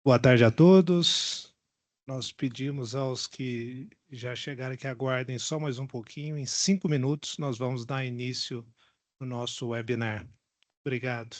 Boa tarde a todos. Nós pedimos aos que já chegaram que aguardem só mais um pouquinho. Em 5 minutos, nós vamos dar início no nosso webinar. Obrigado.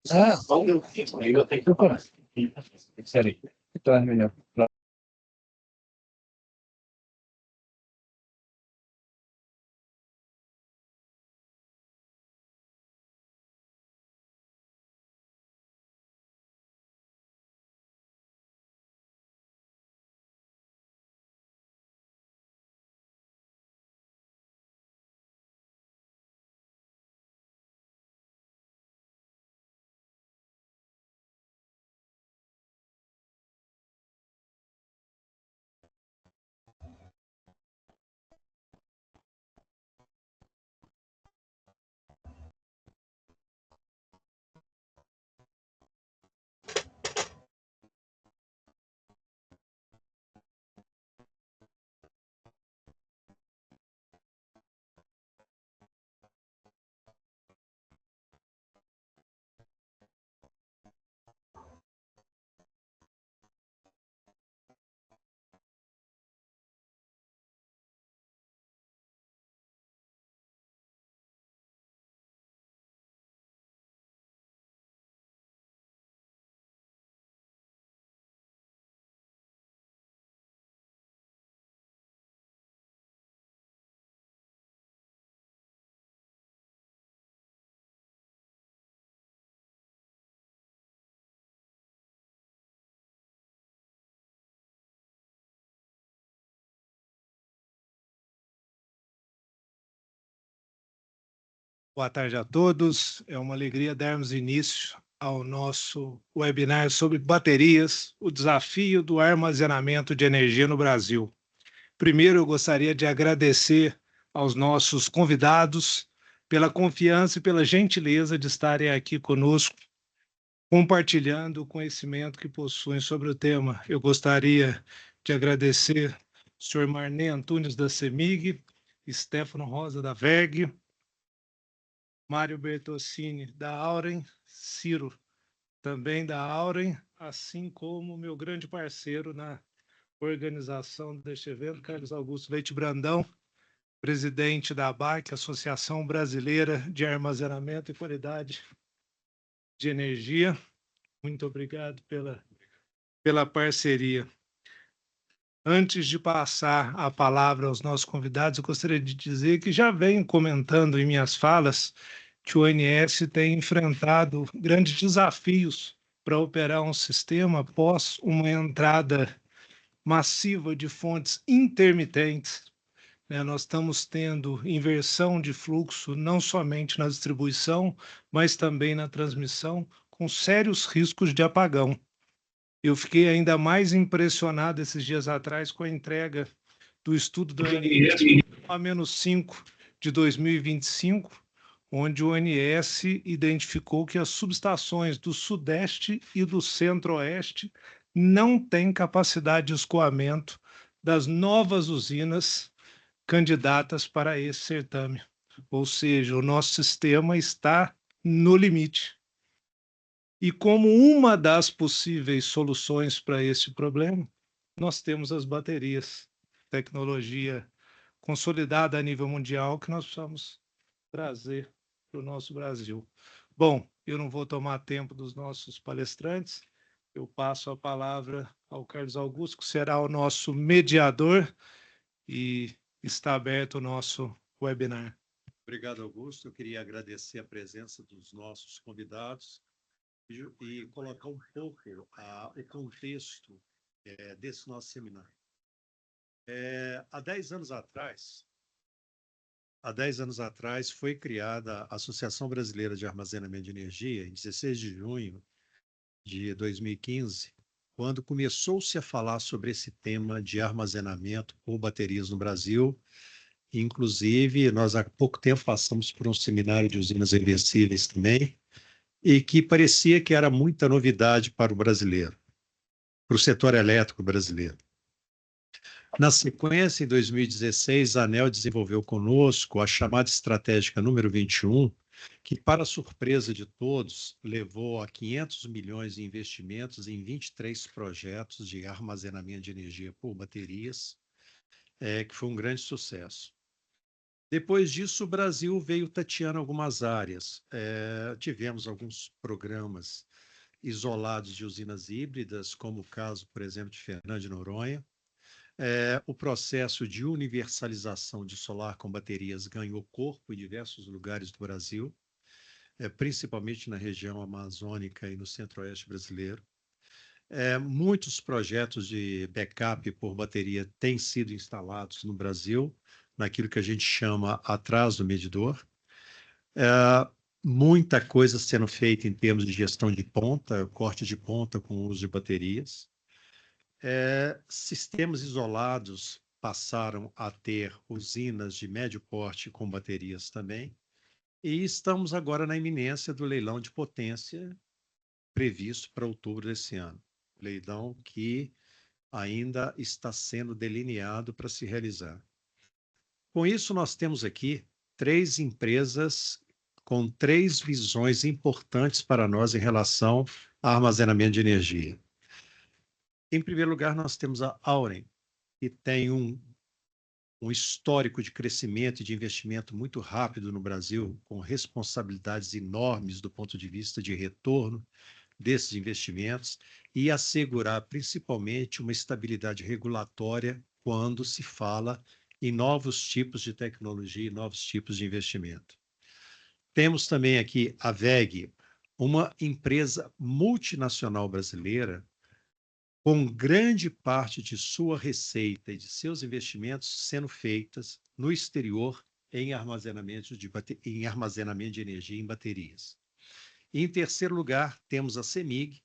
Eu tenho que preparar. Sério. Então é melhor. Boa tarde a todos. É uma alegria darmos início ao nosso webinar sobre baterias, o desafio do armazenamento de energia no Brasil. Primeiro, eu gostaria de agradecer aos nossos convidados pela confiança e pela gentileza de estarem aqui conosco, compartilhando o conhecimento que possuem sobre o tema. Eu gostaria de agradecer ao senhor Marnê Antunes, da CEMIG, Stefano Rosa, da VEG, Mário Bertossini, da Auren, Ciro, também da Auren, assim como meu grande parceiro na organização deste evento, Carlos Augusto Leite Brandão, presidente da ABAC, Associação Brasileira de Armazenamento e Qualidade de Energia. Muito obrigado pela parceria. Antes de passar a palavra aos nossos convidados, eu gostaria de dizer que já venho comentando em minhas falas que o ONS tem enfrentado grandes desafios para operar um sistema após uma entrada massiva de fontes intermitentes. Nós estamos tendo inversão de fluxo não somente na distribuição, mas também na transmissão, com sérios riscos de apagão. Eu fiquei ainda mais impressionado esses dias atrás com a entrega do estudo do ONS A-5 de 2025, onde o ONS identificou que as subestações do Sudeste e do Centro-Oeste não têm capacidade de escoamento das novas usinas candidatas para esse certame. Ou seja, o nosso sistema está no limite. E como uma das possíveis soluções para esse problema, nós temos as baterias, tecnologia consolidada a nível mundial que nós precisamos trazer para o nosso Brasil. Bom, eu não vou tomar tempo dos nossos palestrantes, eu passo a palavra ao Carlos Augusto, que será o nosso mediador, e está aberto o nosso webinar. Obrigado, Augusto. Eu queria agradecer a presença dos nossos convidados e colocar um pouco o contexto desse nosso seminário. Há 10 anos atrás foi criada a Associação Brasileira de Armazenamento de Energia, em 16 de junho de 2015, quando começou-se a falar sobre esse tema de armazenamento por baterias no Brasil. Inclusive, nós há pouco tempo passamos por um seminário de usinas reversíveis também, e que parecia que era muita novidade para o brasileiro, para o setor elétrico brasileiro. Na sequência, em 2016, a ANEEL desenvolveu conosco a chamada estratégica número 21, que, para surpresa de todos, levou a 500 milhões de investimentos em 23 projetos de armazenamento de energia por baterias, que foi um grande sucesso. Depois disso, o Brasil veio tateando algumas áreas. Tivemos alguns programas isolados de usinas híbridas, como o caso, por exemplo, de Fernando de Noronha. O processo de universalização de solar com baterias ganhou corpo em diversos lugares do Brasil, principalmente na região amazônica e no centro-oeste brasileiro. Muitos projetos de backup por bateria têm sido instalados no Brasil, naquilo que a gente chama atrás do medidor. Muita coisa sendo feita em termos de gestão de ponta, corte de ponta com o uso de baterias. Sistemas isolados passaram a ter usinas de médio porte com baterias também. E estamos agora na iminência do leilão de potência previsto para outubro desse ano. Leilão que ainda está sendo delineado para se realizar. Com isso, nós temos aqui 3 empresas com 3 visões importantes para nós em relação ao armazenamento de energia. Em primeiro lugar, nós temos a Auren, que tem um histórico de crescimento e de investimento muito rápido no Brasil, com responsabilidades enormes do ponto de vista de retorno desses investimentos e assegurar principalmente uma estabilidade regulatória quando se fala em novos tipos de tecnologia e novos tipos de investimento. Temos também aqui a WEG, uma empresa multinacional brasileira com grande parte de sua receita e de seus investimentos sendo feitas no exterior em armazenamento de energia em baterias. E, em terceiro lugar, temos a CEMIG,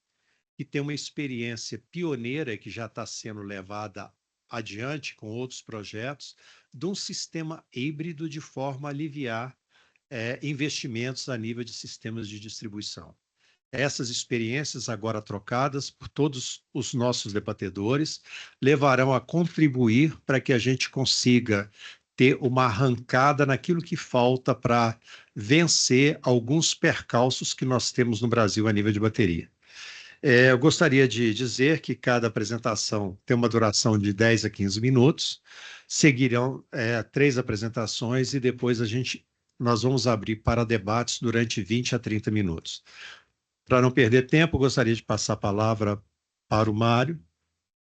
que tem uma experiência pioneira que já está sendo levada adiante com outros projetos, de um sistema híbrido de forma a aliviar investimentos a nível de sistemas de distribuição. Essas experiências, agora trocadas por todos os nossos debatedores, levarão a contribuir para que a gente consiga ter uma arrancada naquilo que falta para vencer alguns percalços que nós temos no Brasil a nível de bateria. Eu gostaria de dizer que cada apresentação tem uma duração de 10 a 15 minutos, seguirão 3 apresentações e depois nós vamos abrir para debates durante 20 a 30 minutos. Para não perder tempo, gostaria de passar a palavra para o Mário,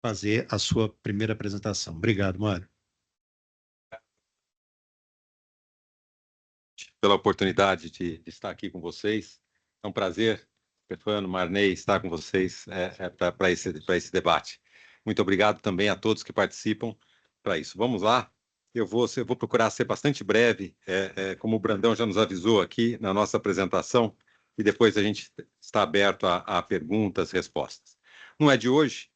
fazer a sua primeira apresentação. Obrigado, Mário. Pela oportunidade de estar aqui com vocês. É um prazer, Stefano, Marney, estar com vocês para esse debate. Muito obrigado também a todos que participam para isso. Vamos lá. Eu vou procurar ser bastante breve, como o Brandão já nos avisou aqui na nossa apresentação, e depois a gente está aberto a perguntas, respostas. Não é de hoje,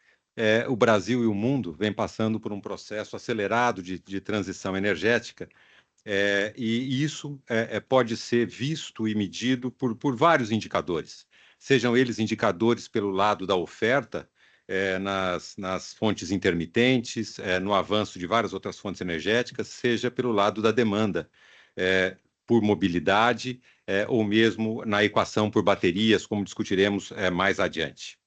o Brasil e o mundo vêm passando por um processo acelerado de transição energética, e isso pode ser visto e medido por vários indicadores, sejam eles indicadores pelo lado da oferta, nas fontes intermitentes, no avanço de várias outras fontes energéticas, seja pelo lado da demanda, por mobilidade, ou mesmo na equação por baterias, como discutiremos mais adiante.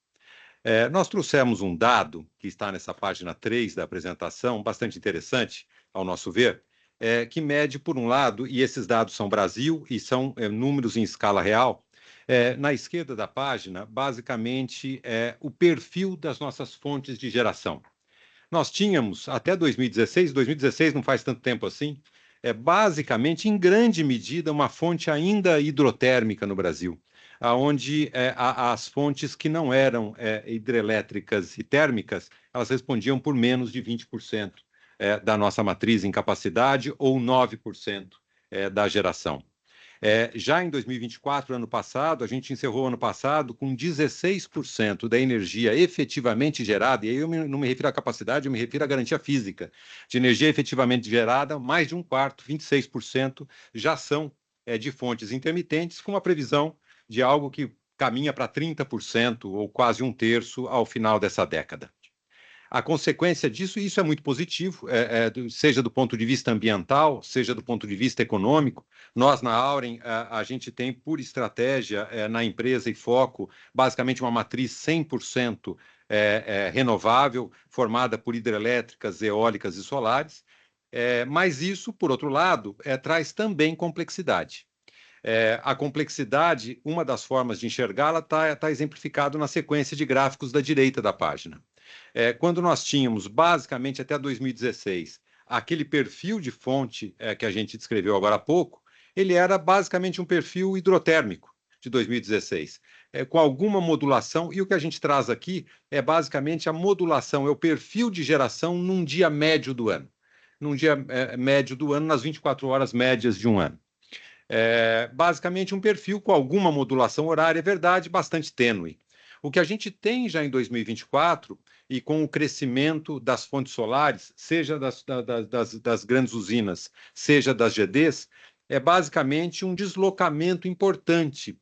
Nós trouxemos um dado que está nessa página 3 da apresentação, bastante interessante, ao nosso ver, que mede, por um lado, e esses dados são Brasil e são números em escala real. Na esquerda da página, basicamente, o perfil das nossas fontes de geração. Nós tínhamos, até 2016 não faz tanto tempo assim, basicamente, em grande medida, uma fonte ainda hidrotérmica no Brasil, onde as fontes que não eram hidrelétricas e térmicas, elas respondiam por menos de 20% da nossa matriz em capacidade ou 9% da geração. Já em 2024, ano passado, a gente encerrou o ano passado com 16% da energia efetivamente gerada, e aí eu não me refiro à capacidade, eu me refiro à garantia física, de energia efetivamente gerada, mais de um quarto, 26%, já são de fontes intermitentes, com uma previsão de algo que caminha para 30% ou quase um terço ao final dessa década. A consequência disso, e isso é muito positivo, seja do ponto de vista ambiental, seja do ponto de vista econômico. Nós, na Auren, a gente tem, por estratégia, na empresa e foco, basicamente uma matriz 100% renovável, formada por hidrelétricas, eólicas e solares. Mas isso, por outro lado, traz também complexidade. A complexidade, uma das formas de enxergá-la está exemplificado na sequência de gráficos da direita da página. Quando nós tínhamos, basicamente, até 2016, aquele perfil de fonte que a gente descreveu agora há pouco, ele era basicamente um perfil hidrotérmico de 2016, com alguma modulação, e o que a gente traz aqui é basicamente a modulação, o perfil de geração num dia médio do ano. Num dia médio do ano, nas 24 horas médias de um ano. Basicamente um perfil com alguma modulação horária, é verdade, bastante tênue. O que a gente tem já em 2024, e com o crescimento das fontes solares, seja das grandes usinas, seja das GDs, é basicamente um deslocamento importante,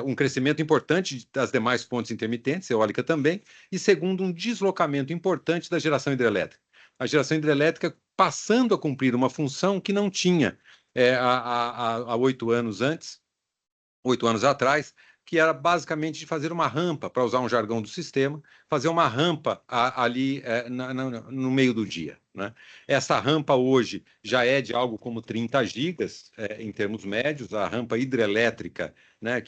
um crescimento importante das demais fontes intermitentes, eólica também, e segundo, um deslocamento importante da geração hidrelétrica. A geração hidrelétrica passando a cumprir uma função que não tinha há 8 anos antes, 8 anos atrás, que era basicamente de fazer uma rampa, para usar um jargão do sistema, fazer uma rampa ali no meio do dia, né? Essa rampa hoje já é de algo como 30 gigas, em termos médios, a rampa hidrelétrica, né,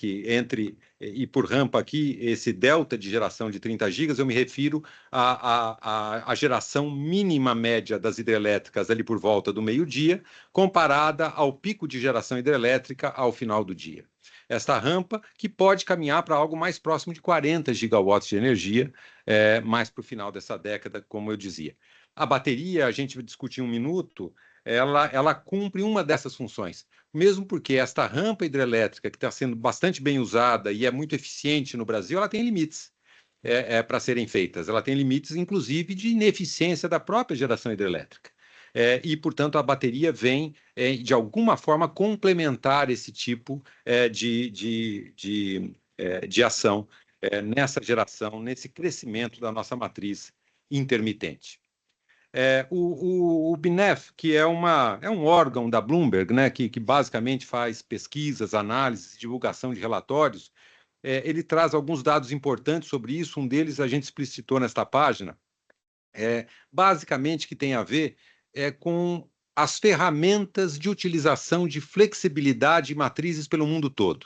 e por rampa aqui, esse delta de geração de 30 gigas, eu me refiro à geração mínima média das hidrelétricas ali por volta do meio-dia, comparada ao pico de geração hidrelétrica ao final do dia. Esta rampa que pode caminhar para algo mais próximo de 40 gigawatts de energia, mais para o final dessa década, como eu dizia. A bateria, a gente discutiu um minuto, ela cumpre uma dessas funções, mesmo porque esta rampa hidrelétrica, que está sendo bastante bem usada e é muito eficiente no Brasil, ela tem limites para serem feitas. Ela tem limites, inclusive, de ineficiência da própria geração hidrelétrica. E, portanto, a bateria vem, de alguma forma, complementar esse tipo de ação nessa geração, nesse crescimento da nossa matriz intermitente. O BNEF, que é um órgão da Bloomberg, né, que basicamente faz pesquisas, análises, divulgação de relatórios, ele traz alguns dados importantes sobre isso. Um deles a gente explicitou nesta página, basicamente que tem a ver com as ferramentas de utilização de flexibilidade e matrizes pelo mundo todo.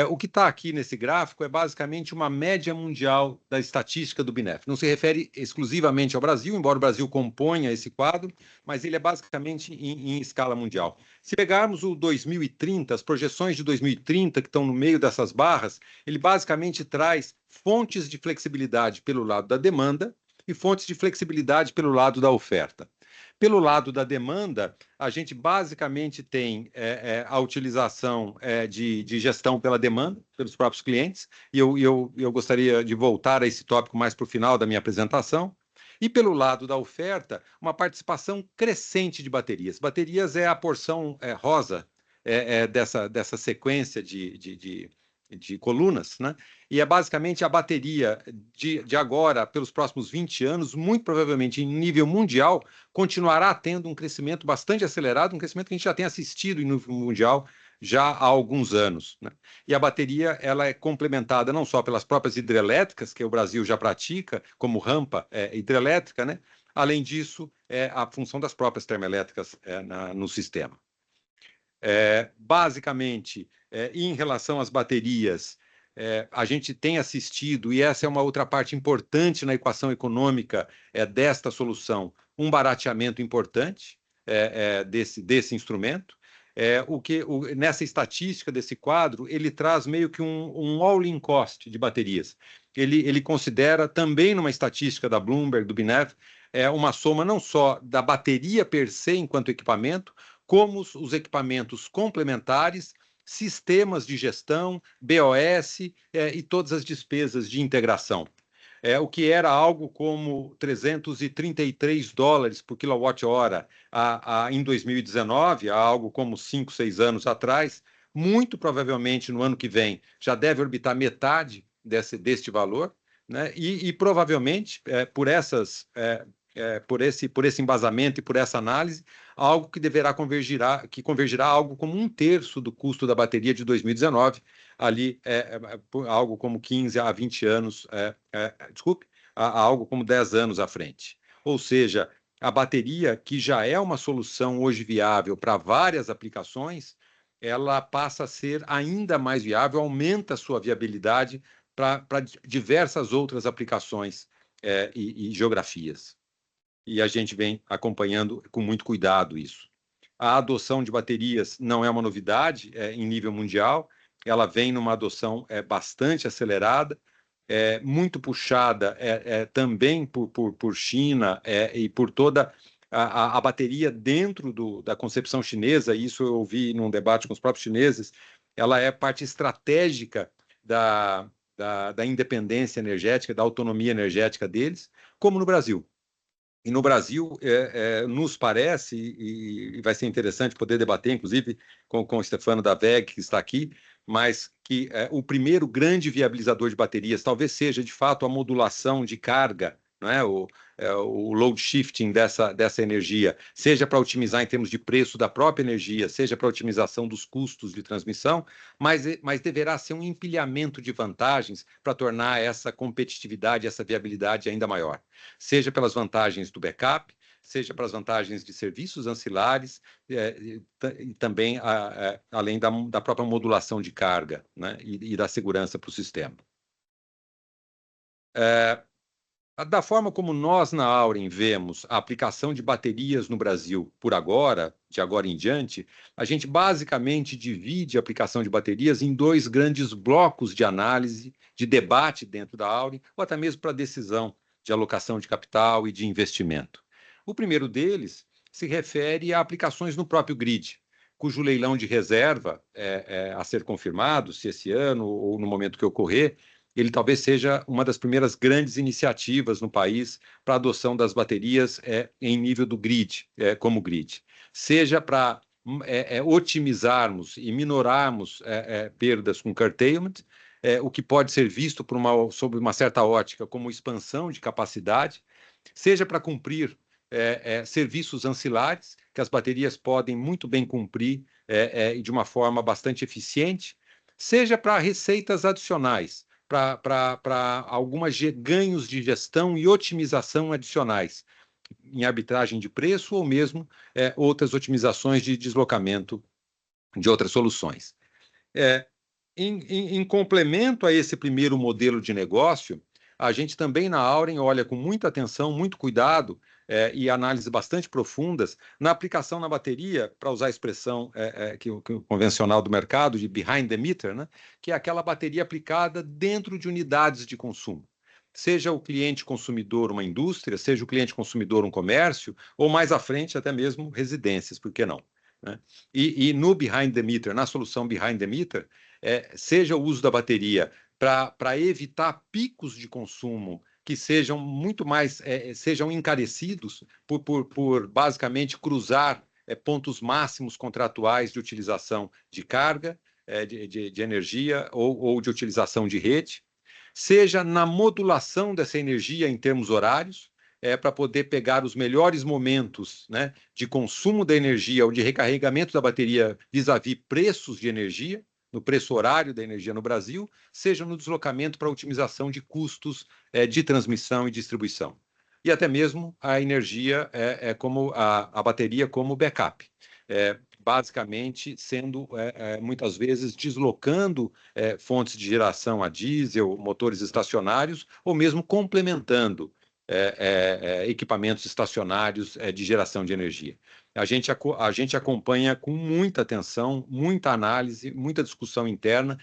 O que está aqui nesse gráfico é basicamente uma média mundial da estatística do BNEF. Não se refere exclusivamente ao Brasil, embora o Brasil componha esse quadro, mas ele é basicamente em escala mundial. Se pegarmos o 2030, as projeções de 2030 que estão no meio dessas barras, ele basicamente traz fontes de flexibilidade pelo lado da demanda e fontes de flexibilidade pelo lado da oferta. Pelo lado da demanda, a gente basicamente tem a utilização de gestão pela demanda, pelos próprios clientes, e eu gostaria de voltar a esse tópico mais para o final da minha apresentação. E pelo lado da oferta, uma participação crescente de baterias. Baterias é a porção rosa dessa sequência de colunas, né? E é basicamente a bateria de agora, pelos próximos 20 anos, muito provavelmente em nível mundial, continuará tendo um crescimento bastante acelerado, um crescimento que a gente já tem assistido em nível mundial já há alguns anos, né? E a bateria ela é complementada não só pelas próprias hidrelétricas, que o Brasil já pratica, como rampa hidrelétrica, né? Além disso, a função das próprias termoelétricas no sistema. Basicamente, em relação às baterias, a gente tem assistido, e essa é uma outra parte importante na equação econômica desta solução, um barateamento importante desse instrumento. Nessa estatística desse quadro, ele traz meio que um all-in cost de baterias. Ele considera também numa estatística da Bloomberg, do BNEF, uma soma não só da bateria per se enquanto equipamento, como os equipamentos complementares, sistemas de gestão, BOS e todas as despesas de integração. O que era algo como $333 por quilowatt-hora em 2019, há algo como 5, 6 anos atrás, muito provavelmente no ano que vem já deve orbitar metade deste valor, né? E provavelmente por esse embasamento e por essa análise, algo que convergirá algo como 1/3 do custo da bateria de 2019, ali algo como 15 a 20 anos, algo como 10 anos à frente. Ou seja, a bateria, que já é uma solução hoje viável para várias aplicações, ela passa a ser ainda mais viável, aumenta a sua viabilidade para diversas outras aplicações e geografias. E a gente vem acompanhando com muito cuidado isso. A adoção de baterias não é uma novidade em nível mundial, ela vem numa adoção bastante acelerada, muito puxada também por China e por toda a bateria dentro da concepção chinesa, e isso eu ouvi num debate com os próprios chineses, ela é parte estratégica da independência energética, da autonomia energética deles, como no Brasil. E no Brasil, nos parece, e vai ser interessante poder debater, inclusive, com o Stefano da WEG, que está aqui, mas que o primeiro grande viabilizador de baterias talvez seja, de fato, a modulação de carga, não é? O load shifting dessa energia, seja para otimizar em termos de preço da própria energia, seja para otimização dos custos de transmissão, mas deverá ser um empilhamento de vantagens para tornar essa competitividade, essa viabilidade ainda maior. Seja pelas vantagens do backup, seja pelas vantagens de serviços ancilares, e também além da própria modulação de carga, né, e da segurança para o sistema. Da forma como nós, na Auren, vemos a aplicação de baterias no Brasil por agora, de agora em diante, a gente basicamente divide a aplicação de baterias em 2 grandes blocos de análise, de debate dentro da Auren, ou até mesmo para decisão de alocação de capital e de investimento. O primeiro deles se refere a aplicações no próprio grid, cujo leilão de reserva a ser confirmado, se esse ano ou no momento que ocorrer, ele talvez seja uma das primeiras grandes iniciativas no país para a adoção das baterias em nível do grid, como grid. Seja para otimizarmos e minorarmos perdas com curtailment, o que pode ser visto sob uma certa ótica como expansão de capacidade, seja para cumprir serviços ancilares, que as baterias podem muito bem cumprir de uma forma bastante eficiente, seja para receitas adicionais, para alguns ganhos de gestão e otimização adicionais, em arbitragem de preço ou mesmo outras otimizações de deslocamento de outras soluções. Em complemento a esse primeiro modelo de negócio, a gente também na Auren olha com muita atenção, muito cuidado e análises bastante profundas na aplicação na bateria, para usar a expressão que o convencional do mercado, de behind the meter, né? Que é aquela bateria aplicada dentro de unidades de consumo. Seja o cliente consumidor uma indústria, seja o cliente consumidor um comércio, ou mais à frente até mesmo residências, por que não? Né? E no behind the meter, na solução behind the meter, seja o uso da bateria para evitar picos de consumo que sejam muito mais, sejam encarecidos por basicamente cruzar pontos máximos contratuais de utilização de carga, de energia ou de utilização de rede, seja na modulação dessa energia em termos horários, para poder pegar os melhores momentos, né, de consumo da energia ou de recarregamento da bateria vis-à-vis preços de energia, no preço horário da energia no Brasil, seja no deslocamento para otimização de custos de transmissão e distribuição. E até mesmo a energia, como a bateria como backup. Basicamente sendo, muitas vezes, deslocando fontes de geração a diesel, motores estacionários, ou mesmo complementando equipamentos estacionários de geração de energia. A gente acompanha com muita atenção, muita análise, muita discussão interna,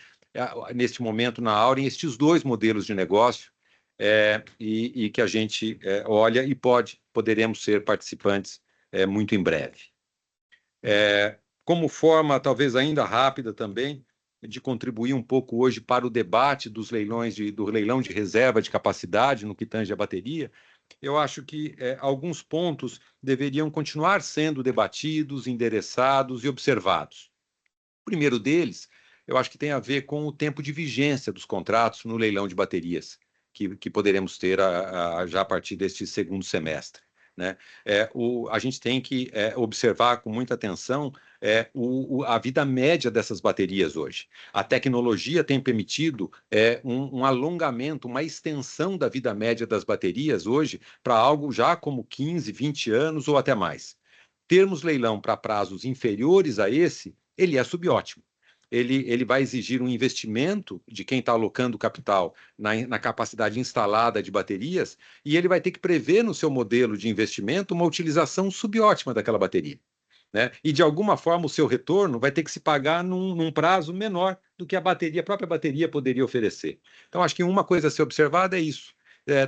neste momento na Auren, estes dois modelos de negócio, e que a gente olha e poderemos ser participantes muito em breve. Como forma, talvez ainda rápida também, de contribuir um pouco hoje para o debate dos leilões do leilão de reserva de capacidade no que tange a bateria, eu acho que alguns pontos deveriam continuar sendo debatidos, endereçados e observados. O primeiro deles, eu acho que tem a ver com o tempo de vigência dos contratos no leilão de baterias, que poderemos ter já a partir deste segundo semestre. Né? A gente tem que observar com muita atenção a vida média dessas baterias hoje. A tecnologia tem permitido um alongamento, uma extensão da vida média das baterias hoje para algo já como 15, 20 anos ou até mais. Termos leilão para prazos inferiores a esse, ele é subótimo. Ele vai exigir um investimento de quem está alocando capital na capacidade instalada de baterias, e ele vai ter que prever no seu modelo de investimento uma utilização subótima daquela bateria. Né? E, de alguma forma, o seu retorno vai ter que se pagar num prazo menor do que a própria bateria poderia oferecer. Então, acho que uma coisa a ser observada é isso.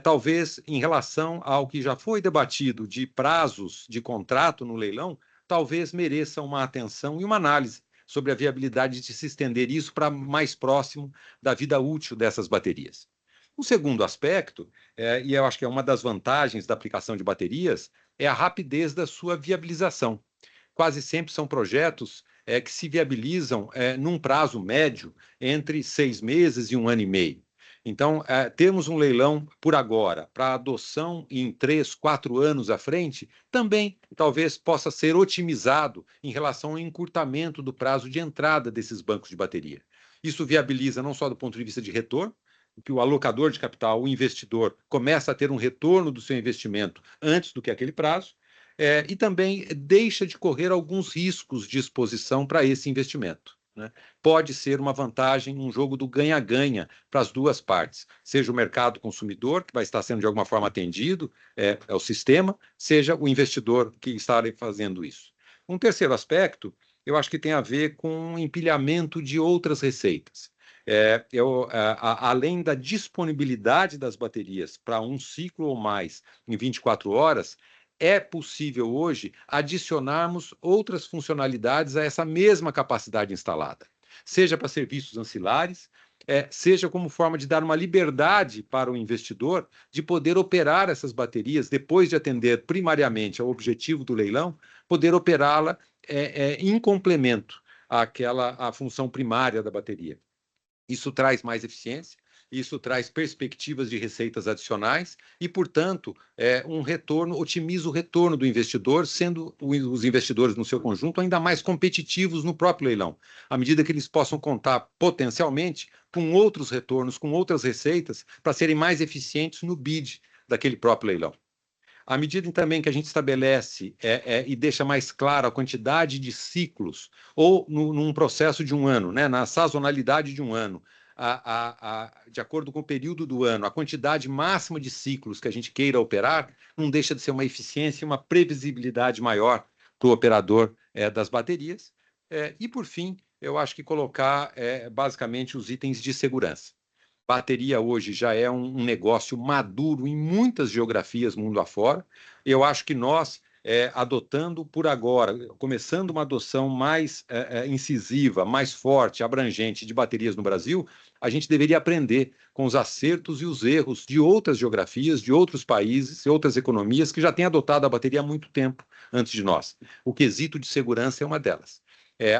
Talvez, em relação ao que já foi debatido de prazos de contrato no leilão, talvez mereça uma atenção e uma análise sobre a viabilidade de se estender isso para mais próximo da vida útil dessas baterias. Um segundo aspecto, e eu acho que é uma das vantagens da aplicação de baterias, é a rapidez da sua viabilização. Quase sempre são projetos que se viabilizam num prazo médio entre 6 meses e 1 ano e meio. Então, temos um leilão por agora, para adoção em 3, 4 anos à frente, também talvez possa ser otimizado em relação ao encurtamento do prazo de entrada desses bancos de bateria. Isso viabiliza não só do ponto de vista de retorno, que o alocador de capital, o investidor, começa a ter um retorno do seu investimento antes do que aquele prazo, e também deixa de correr alguns riscos de exposição para esse investimento. Né? Pode ser uma vantagem, um jogo do ganha-ganha para as duas partes, seja o mercado consumidor, que vai estar sendo de alguma forma atendido, o sistema, seja o investidor que está fazendo isso. Um terceiro aspecto, eu acho que tem a ver com o empilhamento de outras receitas. Além da disponibilidade das baterias para um ciclo ou mais em 24 horas, é possível hoje adicionarmos outras funcionalidades a essa mesma capacidade instalada, seja para serviços ancilares, seja como forma de dar uma liberdade para o investidor de poder operar essas baterias, depois de atender primariamente ao objetivo do leilão, poder operá-la em complemento à função primária da bateria. Isso traz mais eficiência, isso traz perspectivas de receitas adicionais e, portanto, um retorno, otimiza o retorno do investidor, sendo os investidores no seu conjunto ainda mais competitivos no próprio leilão, à medida que eles possam contar potencialmente com outros retornos, com outras receitas, para serem mais eficientes no bid daquele próprio leilão. À medida em também que a gente estabelece e deixa mais claro a quantidade de ciclos, ou num processo de um ano, né, na sazonalidade de um ano, de acordo com o período do ano, a quantidade máxima de ciclos que a gente queira operar, não deixa de ser uma eficiência e uma previsibilidade maior para o operador das baterias. E, por fim, eu acho que colocar basicamente os itens de segurança. Bateria hoje já é um negócio maduro em muitas geografias mundo afora. Eu acho que nós, adotando por agora, começando uma adoção mais incisiva, mais forte, abrangente de baterias no Brasil, a gente deveria aprender com os acertos e os erros de outras geografias, de outros países, outras economias que já têm adotado a bateria há muito tempo antes de nós. O quesito de segurança é uma delas.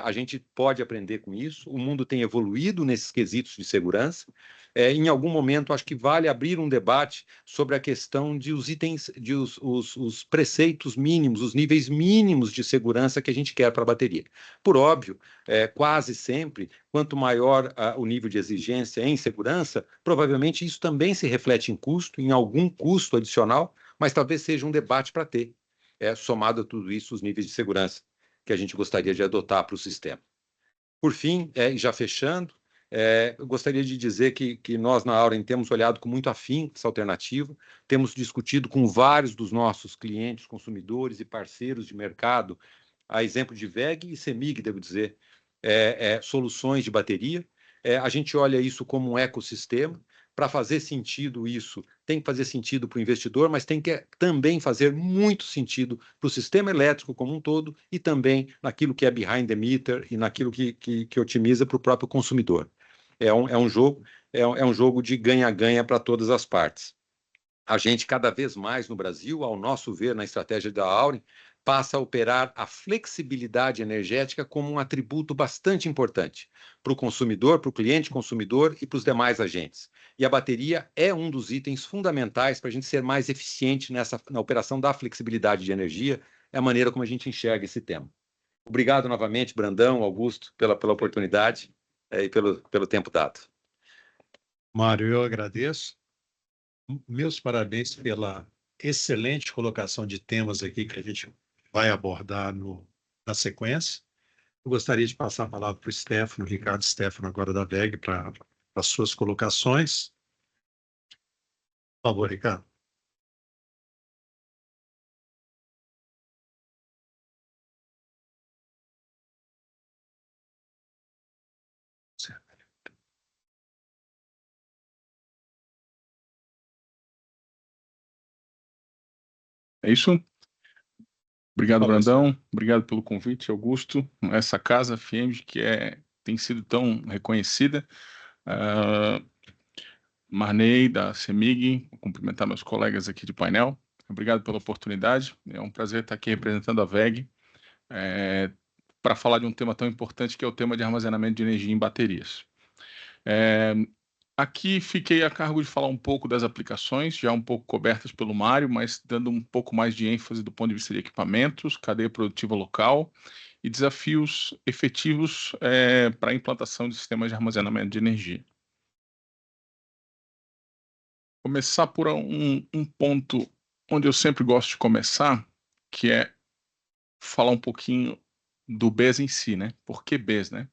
A gente pode aprender com isso, o mundo tem evoluído nesses quesitos de segurança. Em algum momento, acho que vale abrir um debate sobre a questão de os itens, os preceitos mínimos, os níveis mínimos de segurança que a gente quer para a bateria. Por óbvio, quase sempre, quanto maior o nível de exigência em segurança, provavelmente isso também se reflete em custo, em algum custo adicional, mas talvez seja um debate para ter, somado a tudo isso, os níveis de segurança que a gente gostaria de adotar para o sistema. Por fim, já fechando, eu gostaria de dizer que nós, na Auren, temos olhado com muito afinco essa alternativa, temos discutido com vários dos nossos clientes, consumidores e parceiros de mercado, a exemplo de WEG e CEMIG, devo dizer, soluções de bateria. A gente olha isso como um ecossistema. Para fazer sentido isso, tem que fazer sentido para o investidor, mas tem que também fazer muito sentido para o sistema elétrico como um todo e também naquilo que é behind the meter e naquilo que otimiza para o próprio consumidor. É um jogo de ganha-ganha para todas as partes. A gente, cada vez mais no Brasil, ao nosso ver, na estratégia da Auren, passa a operar a flexibilidade energética como um atributo bastante importante para o consumidor, para o cliente consumidor e para os demais agentes. E a bateria é um dos itens fundamentais para a gente ser mais eficiente na operação da flexibilidade de energia, é a maneira como a gente enxerga esse tema. Obrigado novamente, Brandão, Augusto, pela oportunidade e pelo tempo dado. Mário, eu agradeço. Meus parabéns pela excelente colocação de temas aqui que a gente vai abordar na sequência. Eu gostaria de passar a palavra para o Stefano, Ricardo Stefano, agora da WEG, para as suas colocações. Por favor, Ricardo. É isso? Obrigado, Brandão. Obrigado pelo convite, Augusto. Essa casa, FIEMG, que tem sido tão reconhecida. Marney, da CEMIG, vou cumprimentar meus colegas aqui de painel. Obrigado pela oportunidade. É um prazer estar aqui representando a WEG para falar de um tema tão importante que é o tema de armazenamento de energia em baterias. Aqui fiquei a cargo de falar um pouco das aplicações, já um pouco cobertas pelo Mário, mas dando um pouco mais de ênfase do ponto de vista de equipamentos, cadeia produtiva local e desafios efetivos para a implantação de sistemas de armazenamento de energia. Começar por um ponto onde eu sempre gosto de começar, que é falar um pouquinho do BES em si, né? Por que BES, né?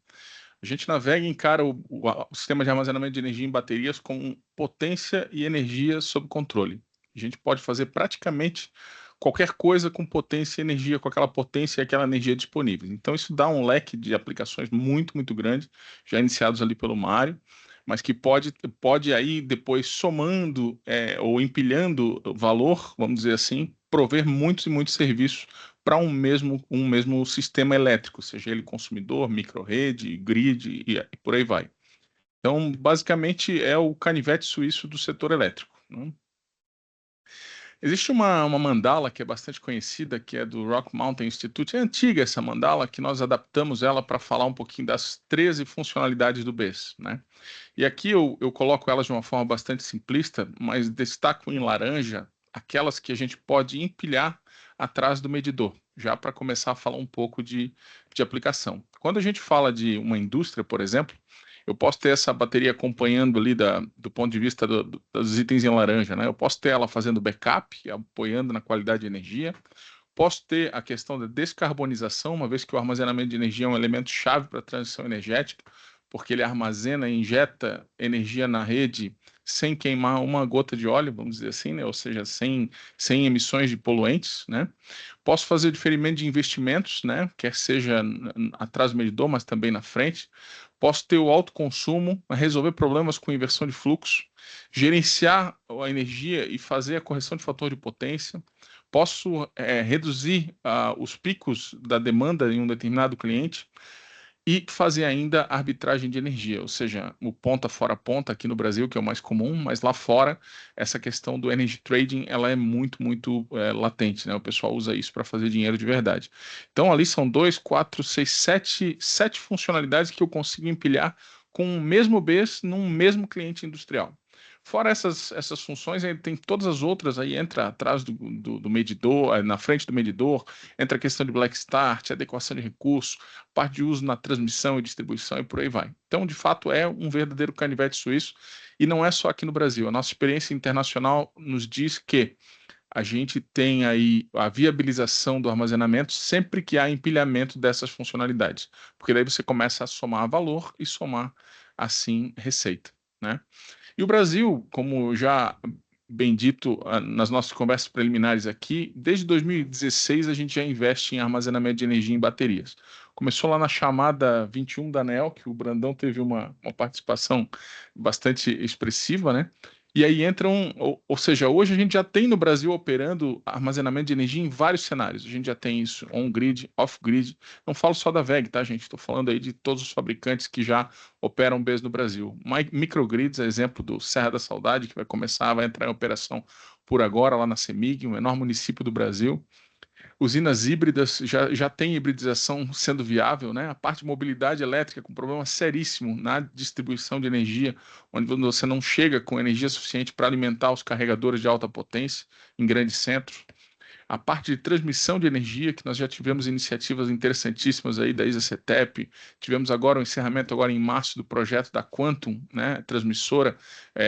A gente na WEG encara o sistema de armazenamento de energia em baterias com potência e energia sob controle. A gente pode fazer praticamente qualquer coisa com potência e energia, com aquela potência e aquela energia disponível. Então isso dá um leque de aplicações muito, muito grande, já iniciados ali pelo Mário, mas que pode aí depois somando ou empilhando valor, vamos dizer assim, prover muitos e muitos serviços para um mesmo sistema elétrico, seja ele consumidor, microrrede, grid e por aí vai. Então, basicamente, é o canivete suíço do setor elétrico, né? Existe uma mandala que é bastante conhecida, que é do Rock Mountain Institute. É antiga essa mandala, que nós adaptamos ela para falar um pouquinho das 13 funcionalidades do BES, né? E aqui eu coloco elas de uma forma bastante simplista, mas destaco em laranja aquelas que a gente pode empilhar atrás do medidor, já para começar a falar um pouco de aplicação. Quando a gente fala de uma indústria, por exemplo, Eu posso ter essa bateria acompanhando ali do ponto de vista dos itens em laranja, né? Eu posso ter ela fazendo backup, apoiando na qualidade de energia. Posso ter a questão da descarbonização, uma vez que o armazenamento de energia é um elemento chave para a transição energética, porque ele armazena e injeta energia na rede sem queimar uma gota de óleo, vamos dizer assim, né? Ou seja, sem emissões de poluentes, né? Posso fazer diferimento de investimentos, né? Quer seja atrás do medidor, mas também na frente. Posso ter o autoconsumo, resolver problemas com inversão de fluxo, gerenciar a energia e fazer a correção de fator de potência. Posso reduzir os picos da demanda em um determinado cliente e fazer ainda arbitragem de energia, ou seja, o ponta fora ponta aqui no Brasil, que é o mais comum, mas lá fora essa questão do energy trading ela é muito latente, né? O pessoal usa isso para fazer dinheiro de verdade. Então ali são 2, 4, 6, 7 funcionalidades que eu consigo empilhar com o mesmo BES num mesmo cliente industrial. Fora essas funções, aí tem todas as outras, aí entra atrás do medidor, na frente do medidor, entra a questão de black start, adequação de recursos, parte de uso na transmissão e distribuição e por aí vai. Então, de fato, é um verdadeiro canivete suíço e não é só aqui no Brasil. A nossa experiência internacional nos diz que a gente tem aí a viabilização do armazenamento sempre que há empilhamento dessas funcionalidades, porque daí você começa a somar valor e somar, assim, receita, né? E o Brasil, como já bem dito nas nossas conversas preliminares aqui, desde 2016 a gente já investe em armazenamento de energia em baterias. Começou lá na chamada 21 da ANEEL, que o Brandão teve uma participação bastante expressiva, né? E aí entram, ou seja, hoje a gente já tem no Brasil operando armazenamento de energia em vários cenários. A gente já tem isso on-grid, off-grid. Não falo só da WEG, tá, gente? Estou falando aí de todos os fabricantes que já operam BES no Brasil. Microgrids, exemplo do Serra da Saudade, que vai entrar em operação por agora lá na CEMIG, o menor município do Brasil. Usinas híbridas, já tem hibridização sendo viável, né? A parte de mobilidade elétrica com problema seríssimo na distribuição de energia, onde você não chega com energia suficiente para alimentar os carregadores de alta potência em grandes centros. A parte de transmissão de energia, que nós já tivemos iniciativas interessantíssimas aí da ISA-CETEP, tivemos agora o encerramento agora em março do projeto da Quantum, né, transmissora,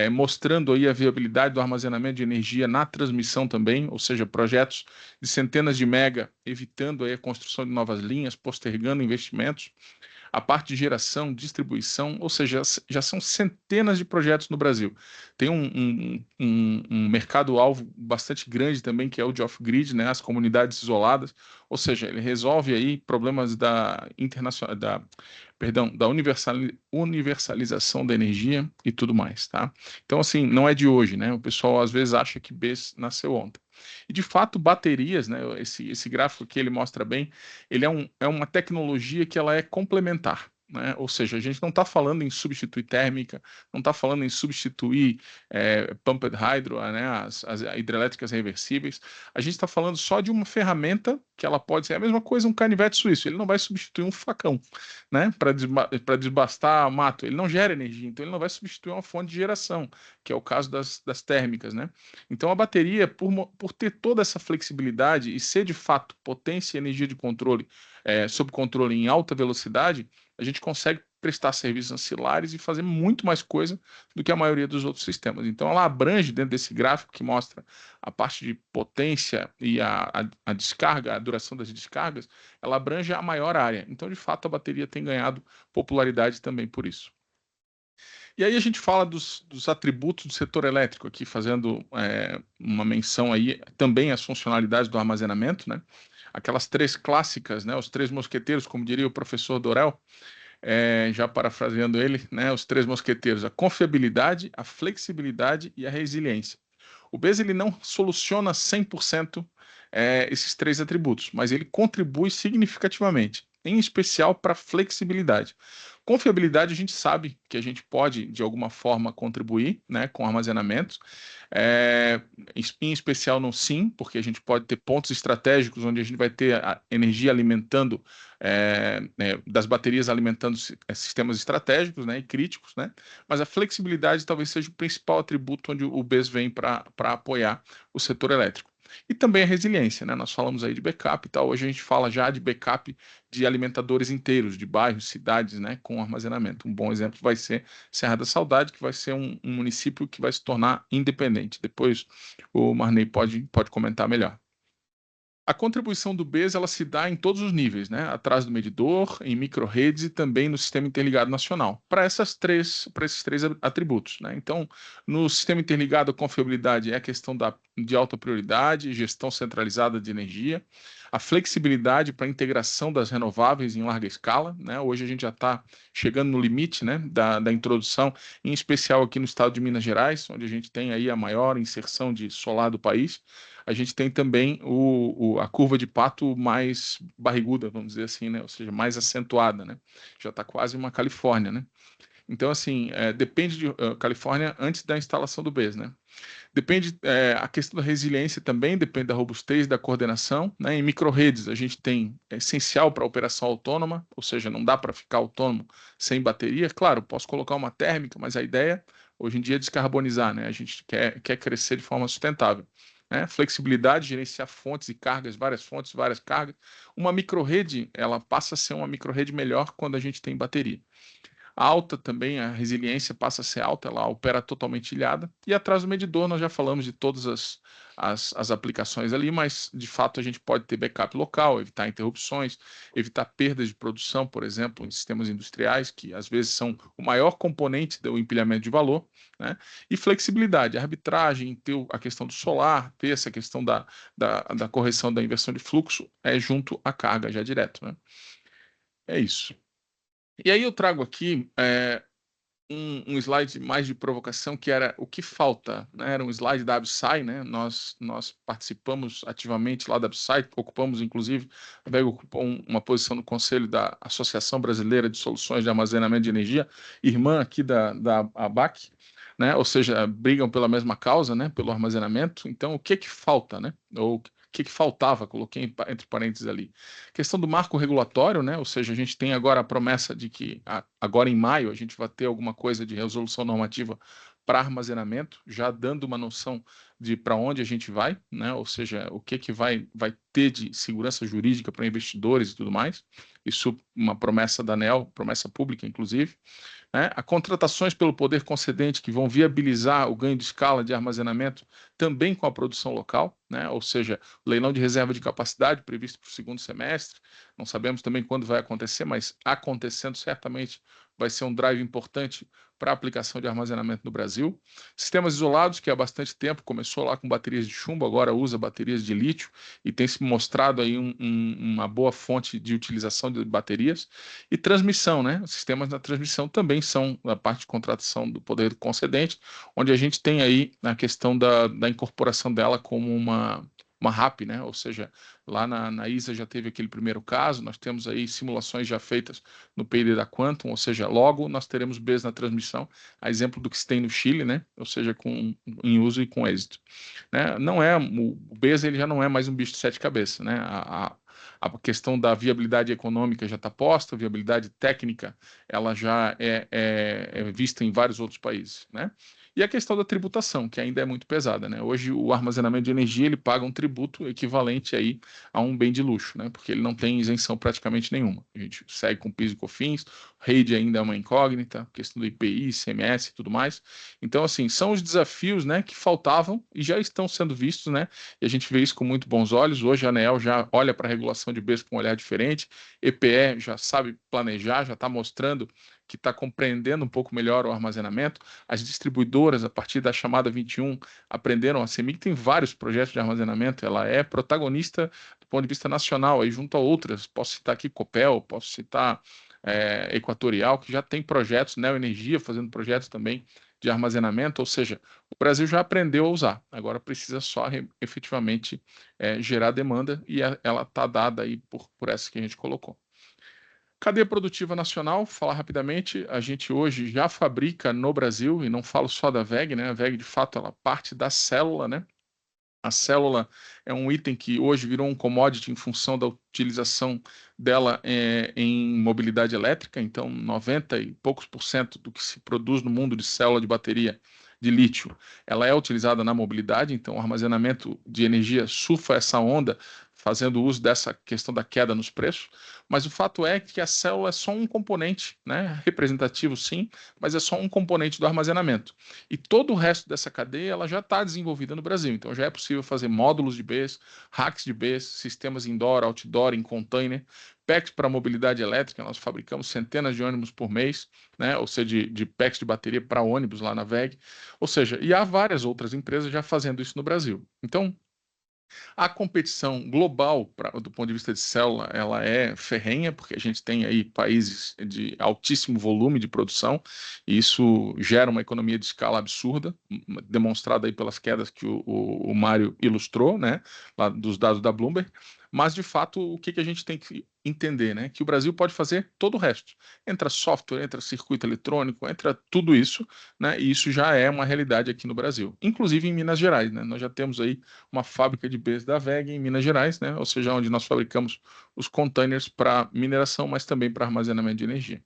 mostrando aí a viabilidade do armazenamento de energia na transmissão também, ou seja, projetos de centenas de mega, evitando aí a construção de novas linhas, postergando investimentos. A parte de geração, distribuição, ou seja, já são centenas de projetos no Brasil. Tem um mercado-alvo bastante grande também, que é o de off-grid, né, as comunidades isoladas, ou seja, ele resolve aí problemas da universalização da energia e tudo mais, tá? Então, assim, não é de hoje, né? O pessoal às vezes acha que BES nasceu ontem. E, de fato, baterias, né, esse gráfico que ele mostra bem, ele é uma tecnologia que ela é complementar, né? Ou seja, a gente não está falando em substituir térmica, não está falando em substituir pumped hydro, né, as hidrelétricas reversíveis, a gente está falando só de uma ferramenta que ela pode ser a mesma coisa, um canivete suíço, ele não vai substituir um facão, né, para desbastar mato, ele não gera energia, então ele não vai substituir uma fonte de geração, que é o caso das térmicas, né? Então a bateria, por ter toda essa flexibilidade e ser de fato potência e energia de controle, sob controle em alta velocidade, a gente consegue prestar serviços ancilares e fazer muito mais coisa do que a maioria dos outros sistemas. Então ela abrange dentro desse gráfico que mostra a parte de potência e a descarga, a duração das descargas, ela abrange a maior área. Então, de fato, a bateria tem ganhado popularidade também por isso. E aí a gente fala dos atributos do setor elétrico aqui, fazendo uma menção aí também às funcionalidades do armazenamento, né? Aquelas 3 clássicas, né? Os 3 mosqueteiros, como diria o professor Dorel, já parafraseando ele, né? Os 3 mosqueteiros: a confiabilidade, a flexibilidade e a resiliência. O BES ele não soluciona 100% esses 3 atributos, mas ele contribui significativamente, em especial para a flexibilidade. Confiabilidade, a gente sabe que a gente pode, de alguma forma, contribuir, né, com armazenamentos, em especial no SIM, porque a gente pode ter pontos estratégicos onde a gente vai ter a energia alimentando, das baterias alimentando sistemas estratégicos, né, e críticos, né, mas a flexibilidade talvez seja o principal atributo onde o BES vem para apoiar o setor elétrico. E também a resiliência, né? Nós falamos aí de backup e tal, hoje a gente fala já de backup de alimentadores inteiros, de bairros, cidades, né, com armazenamento. Um bom exemplo vai ser Serra da Saudade, que vai ser um município que vai se tornar independente. Depois o Marney pode comentar melhor. A contribuição do BES ela se dá em todos os níveis, né? Atrás do medidor, em micro-redes e também no Sistema Interligado Nacional, para esses três atributos, né? Então, no Sistema Interligado, a confiabilidade é a questão de alta prioridade, gestão centralizada de energia, a flexibilidade para a integração das renováveis em larga escala, né? Hoje a gente já está chegando no limite, né, da introdução, em especial aqui no estado de Minas Gerais, onde a gente tem aí a maior inserção de solar do país. A gente tem também a curva de pato mais barriguda, vamos dizer assim, né? Ou seja, mais acentuada, né? Já está quase uma Califórnia, né? Então, assim, depende de Califórnia antes da instalação do BES, né? Depende, a questão da resiliência também depende da robustez da coordenação, né? Em micro-redes, a gente tem, é essencial para a operação autônoma, ou seja, não dá para ficar autônomo sem bateria. Claro, posso colocar uma térmica, mas a ideia, hoje em dia, é descarbonizar, né? A gente quer crescer de forma sustentável. Né? Flexibilidade, gerenciar fontes e cargas, várias fontes, várias cargas. Uma microrrede, ela passa a ser uma microrrede melhor quando a gente tem bateria. Alta também, a resiliência passa a ser alta, ela opera totalmente ilhada. E atrás do medidor, nós já falamos de todas as aplicações ali, mas de fato a gente pode ter backup local, evitar interrupções, evitar perdas de produção, por exemplo, em sistemas industriais, que às vezes são o maior componente do empilhamento de valor, né? E flexibilidade, arbitragem, ter a questão do solar, ter essa questão da correção da inversão de fluxo, junto à carga já direto, né? É isso. E aí eu trago aqui um slide mais de provocação, que era o que falta, né? Era um slide da Absci, né? Nós participamos ativamente lá da Absci, ocupamos, inclusive, a VEG ocupou uma posição no conselho da Associação Brasileira de Soluções de Armazenamento de Energia, irmã aqui da ABAC, né? Ou seja, brigam pela mesma causa, né? Pelo armazenamento. Então, o que falta, né? Ou o que faltava, coloquei entre parênteses ali. Questão do marco regulatório, né? Ou seja, a gente tem agora a promessa de que agora em maio a gente vai ter alguma coisa de resolução normativa para armazenamento, já dando uma noção de para onde a gente vai, né? Ou seja, o que vai ter de segurança jurídica para investidores e tudo mais. Isso uma promessa da ANEEL, promessa pública, inclusive. Né? A contratações pelo poder concedente que vão viabilizar o ganho de escala de armazenamento também com a produção local, né? Ou seja, o leilão de reserva de capacidade previsto para o segundo semestre, não sabemos também quando vai acontecer, mas acontecendo certamente vai ser um drive importante para a aplicação de armazenamento no Brasil. Sistemas isolados, que há bastante tempo começou lá com baterias de chumbo, agora usa baterias de lítio e tem se mostrado aí uma boa fonte de utilização de baterias. E transmissão, né? Os sistemas da transmissão também são a parte de contratação do poder concedente, onde a gente tem aí a questão da incorporação dela como uma RAP, né? Ou seja, lá na ISA já teve aquele primeiro caso, nós temos aí simulações já feitas no PID da Quantum, ou seja, logo nós teremos BES na transmissão, a exemplo do que se tem no Chile, né? Ou seja, em uso e com êxito. Né? O BES ele já não é mais um bicho de sete cabeças, né? A questão da viabilidade econômica já está posta, a viabilidade técnica ela já é vista em vários outros países, né? E a questão da tributação, que ainda é muito pesada, né? Hoje o armazenamento de energia ele paga um tributo equivalente aí a um bem de luxo, né? Porque ele não tem isenção praticamente nenhuma. A gente segue com PIS e COFINS, rede ainda é uma incógnita, questão do IPI, ICMS e tudo mais. Então, assim, são os desafios, né, que faltavam e já estão sendo vistos, né? E a gente vê isso com muito bons olhos. Hoje a ANEEL já olha para a regulação de BES com um olhar diferente, EPE já sabe planejar, já está mostrando que está compreendendo um pouco melhor o armazenamento. As distribuidoras, a partir da chamada 21, aprenderam. A CEMIG tem vários projetos de armazenamento, ela é protagonista do ponto de vista nacional, aí junto a outras. Posso citar aqui Copel, posso citar Equatorial, que já tem projetos, Neoenergia fazendo projetos também de armazenamento, ou seja, o Brasil já aprendeu a usar, agora precisa só efetivamente gerar demanda e ela está dada aí por essa que a gente colocou. Cadeia produtiva nacional, falar rapidamente, a gente hoje já fabrica no Brasil, e não falo só da VEG, né? A VEG, de fato, ela parte da célula, né? A célula é um item que hoje virou um commodity em função da utilização dela em mobilidade elétrica, então 90 e poucos % do que se produz no mundo de célula de bateria de lítio, ela é utilizada na mobilidade, então o armazenamento de energia surfa essa onda, fazendo uso dessa questão da queda nos preços, mas o fato é que a célula é só um componente, né, representativo sim, mas é só um componente do armazenamento. E todo o resto dessa cadeia ela já está desenvolvida no Brasil, então já é possível fazer módulos de Bs, racks de Bs, sistemas indoor, outdoor, em container, packs para mobilidade elétrica, nós fabricamos centenas de ônibus por mês, né, ou seja, de packs de bateria para ônibus lá na WEG, ou seja, e há várias outras empresas já fazendo isso no Brasil. Então, a competição global, do ponto de vista de célula, ela é ferrenha, porque a gente tem aí países de altíssimo volume de produção, e isso gera uma economia de escala absurda, demonstrada aí pelas quedas que o Mário ilustrou, né, lá dos dados da Bloomberg. Mas, de fato, o que a gente tem que entender, né? Que o Brasil pode fazer todo o resto. Entra software, entra circuito eletrônico, entra tudo isso, né? E isso já é uma realidade aqui no Brasil. Inclusive em Minas Gerais, né? Nós já temos aí uma fábrica de Bs da WEG em Minas Gerais, né? Ou seja, onde nós fabricamos os containers para mineração, mas também para armazenamento de energia.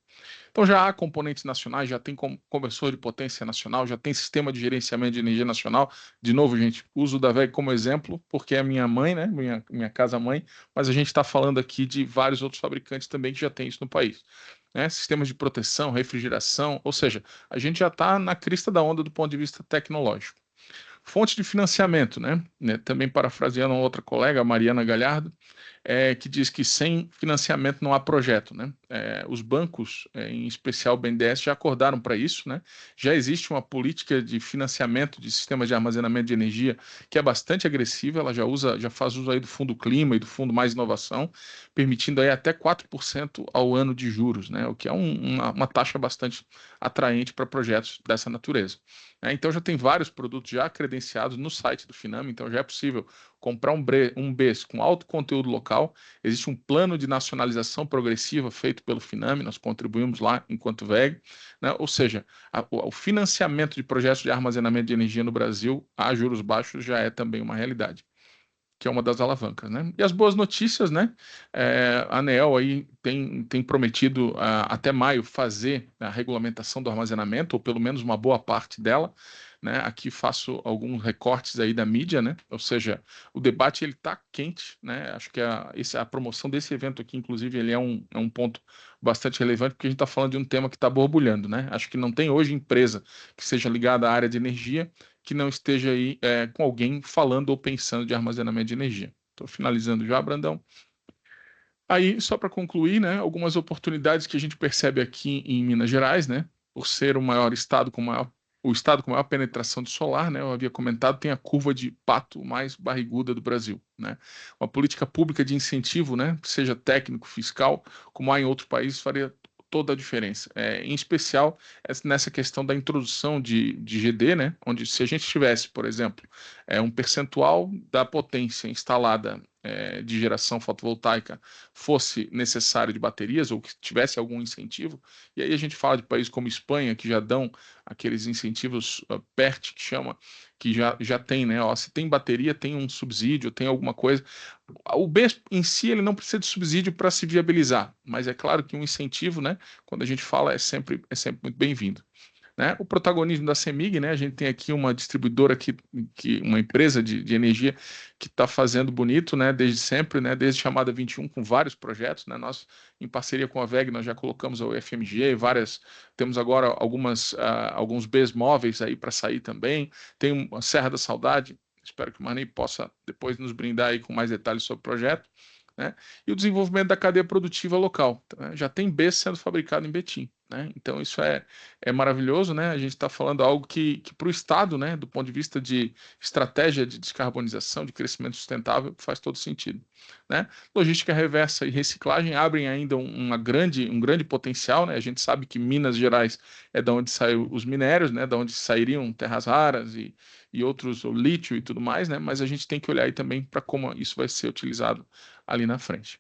Então já há componentes nacionais, já tem conversor de potência nacional, já tem sistema de gerenciamento de energia nacional. De novo, gente, uso da WEG como exemplo, porque é a minha mãe, né? Minha casa-mãe, mas a gente está falando aqui de vários outros fabricantes também que já tem isso no país. Né? Sistemas de proteção, refrigeração, ou seja, a gente já está na crista da onda do ponto de vista tecnológico. Fonte de financiamento, né? Também parafraseando uma outra colega, a Mariana Galhardo, que diz que sem financiamento não há projeto, né? Os bancos, em especial o BNDES, já acordaram para isso, né? Já existe uma política de financiamento de sistemas de armazenamento de energia que é bastante agressiva, ela já faz uso aí do Fundo Clima e do Fundo Mais Inovação, permitindo aí até 4% ao ano de juros, né? O que é uma taxa bastante atraente para projetos dessa natureza. Então já tem vários produtos já credenciados no site do Finame, então já é possível comprar um BES com alto conteúdo local. Existe um plano de nacionalização progressiva feito pelo Finame, nós contribuímos lá enquanto WEG, né? Ou seja, o financiamento de projetos de armazenamento de energia no Brasil a juros baixos já é também uma realidade, que é uma das alavancas, né? E as boas notícias, né? A ANEEL aí tem prometido até maio fazer a regulamentação do armazenamento, ou pelo menos uma boa parte dela, né? Aqui faço alguns recortes aí da mídia, né? Ou seja, o debate ele está quente, né? Acho que a promoção desse evento aqui, inclusive, ele é um ponto bastante relevante, porque a gente está falando de um tema que está borbulhando, né? Acho que não tem hoje empresa que seja ligada à área de energia que não esteja aí com alguém falando ou pensando de armazenamento de energia. Estou finalizando já, Brandão. Aí, só para concluir, né, algumas oportunidades que a gente percebe aqui em Minas Gerais, né, por ser o estado com maior penetração de solar, né, eu havia comentado, tem a curva de pato mais barriguda do Brasil, né. Uma política pública de incentivo, né, seja técnico, fiscal, como há em outros países, faria toda a diferença, em especial nessa questão da introdução de GD, né, onde se a gente tivesse, por exemplo, um percentual da potência instalada de geração fotovoltaica fosse necessário de baterias ou que tivesse algum incentivo, e aí a gente fala de países como Espanha, que já dão aqueles incentivos PERT, que chama, que já tem, né, se tem bateria, tem um subsídio, tem alguma coisa. O BES em si ele não precisa de subsídio para se viabilizar, mas é claro que um incentivo, né, quando a gente fala, é sempre muito bem-vindo. Né? O protagonismo da CEMIG, né? A gente tem aqui uma distribuidora uma empresa de energia que está fazendo bonito, né? Desde sempre, né? Desde chamada 21 com vários projetos, né? Nós em parceria com a WEG nós já colocamos o FMG, temos agora alguns Bs móveis aí para sair também. Tem a Serra da Saudade. Espero que o Marney possa depois nos brindar aí com mais detalhes sobre o projeto. Né? E o desenvolvimento da cadeia produtiva local. Né? Já tem Bs sendo fabricado em Betim. Né? Então, isso é maravilhoso. Né? A gente está falando algo que para o Estado, né, do ponto de vista de estratégia de descarbonização, de crescimento sustentável, faz todo sentido. Né? Logística reversa e reciclagem abrem ainda um grande potencial. Né? A gente sabe que Minas Gerais é da onde saem os minérios, né? Da onde sairiam terras raras e outros, o lítio e tudo mais, né? Mas a gente tem que olhar aí também para como isso vai ser utilizado ali na frente.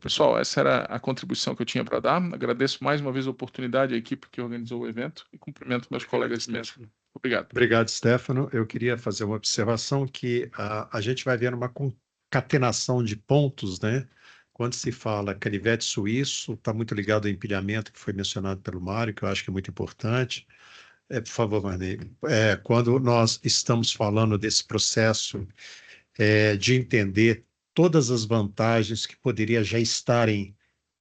Pessoal, essa era a contribuição que eu tinha para dar. Agradeço mais uma vez a oportunidade à equipe que organizou o evento e cumprimento meus colegas de mesa. Obrigado. Obrigado, Stefano. Eu queria fazer uma observação que a gente vai ver uma concatenação de pontos, né? Quando se fala canivete suíço, está muito ligado ao empilhamento que foi mencionado pelo Mário, que eu acho que é muito importante. Por favor, Marney. Quando nós estamos falando desse processo de entender todas as vantagens que poderiam já estarem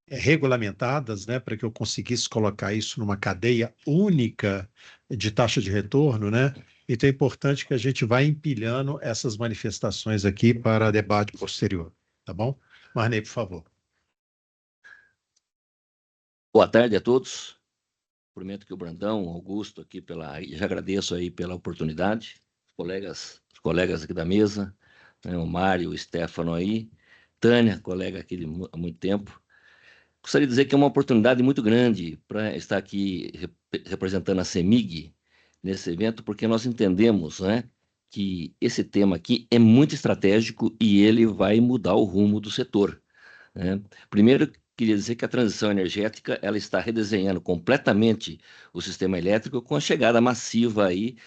regulamentadas, né, para que eu conseguisse colocar isso numa cadeia única de taxa de retorno, né? Então é importante que a gente vá empilhando essas manifestações aqui para debate posterior, tá bom? Marney, por favor. Boa tarde a todos. Cumprimento aqui o Brandão, Augusto, aqui já agradeço aí pela oportunidade, os colegas aqui da mesa, né, o Mário, o Stefano aí, Tânia, colega aqui há muito tempo. Gostaria de dizer que é uma oportunidade muito grande para estar aqui representando a CEMIG nesse evento, porque nós entendemos, né, que esse tema aqui é muito estratégico e ele vai mudar o rumo do setor, né? Primeiro, queria dizer que a transição energética ela está redesenhando completamente o sistema elétrico com a chegada massiva aí,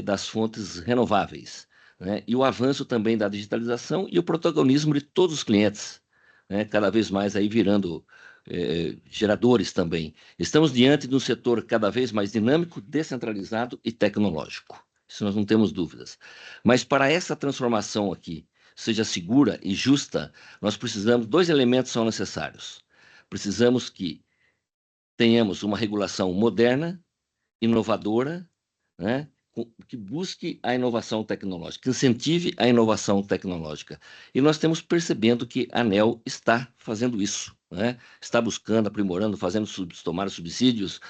das fontes renováveis, né? E o avanço também da digitalização e o protagonismo de todos os clientes, né? Cada vez mais aí virando geradores também. Estamos diante de um setor cada vez mais dinâmico, descentralizado e tecnológico. Isso nós não temos dúvidas. Mas para essa transformação aqui seja segura e justa, nós precisamos, 2 elementos são necessários. Precisamos que tenhamos uma regulação moderna, inovadora, né, que busque a inovação tecnológica, que incentive a inovação tecnológica. E nós temos percebendo que a ANEEL está fazendo isso, né? Está buscando, aprimorando, tomar subsídios,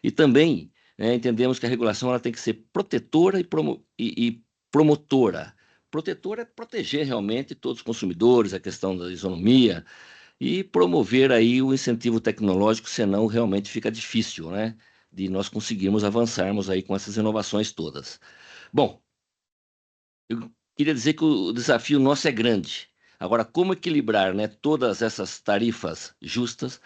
e também, né, entendemos que a regulação ela tem que ser protetora e promotora. Protetora é proteger realmente todos os consumidores, a questão da isonomia, e promover aí o incentivo tecnológico, senão realmente fica difícil, né, de nós conseguirmos avançarmos aí com essas inovações todas. Bom, eu queria dizer que o desafio nosso é grande. Agora, como equilibrar, né, todas essas tarifas justas,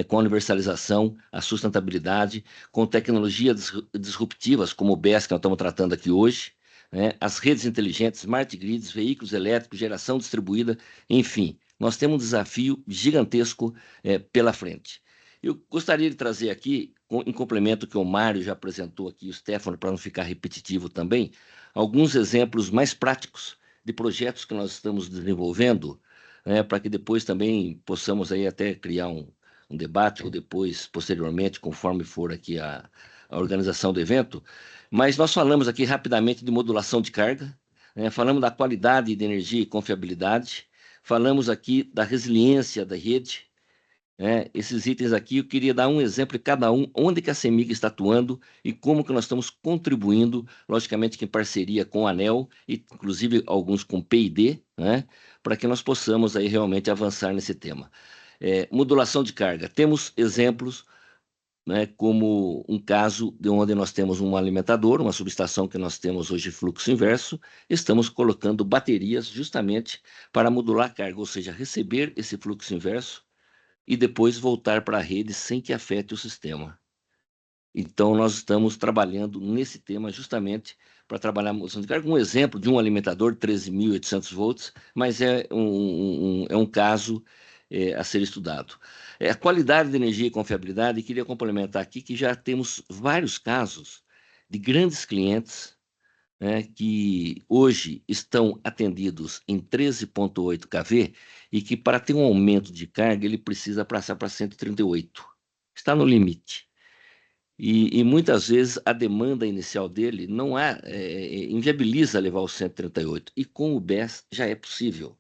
com a universalização, a sustentabilidade, com tecnologias disruptivas, como o BES que nós estamos tratando aqui hoje, né, as redes inteligentes, smart grids, veículos elétricos, geração distribuída, enfim, nós temos um desafio gigantesco pela frente. Eu gostaria de trazer aqui, em complemento que o Mário já apresentou aqui, o Stefano, para não ficar repetitivo também, alguns exemplos mais práticos de projetos que nós estamos desenvolvendo, para que depois também possamos aí até criar um debate, ou depois, posteriormente, conforme for aqui a organização do evento. Mas nós falamos aqui rapidamente de modulação de carga, falamos da qualidade de energia e confiabilidade, falamos aqui da resiliência da rede. Esses itens aqui, eu queria dar um exemplo de cada um, onde que a CEMIG está atuando e como que nós estamos contribuindo, logicamente que em parceria com a ANEEL, e inclusive alguns com P&D, né, para que nós possamos aí realmente avançar nesse tema. Modulação de carga, temos exemplos, né, como um caso de onde nós temos um alimentador, uma subestação que nós temos hoje fluxo inverso, estamos colocando baterias justamente para modular a carga, ou seja, receber esse fluxo inverso e depois voltar para a rede sem que afete o sistema. Então, nós estamos trabalhando nesse tema justamente para trabalhar a modulação de carga. Um exemplo de um alimentador, 13.800 volts, mas é um caso a ser estudado. A qualidade de energia e confiabilidade, queria complementar aqui que já temos vários casos de grandes clientes, né, que hoje estão atendidos em 13,8 kV e que para ter um aumento de carga ele precisa passar para 138. Está no limite. E muitas vezes a demanda inicial dele não inviabiliza levar o 138. E com o BES já é possível.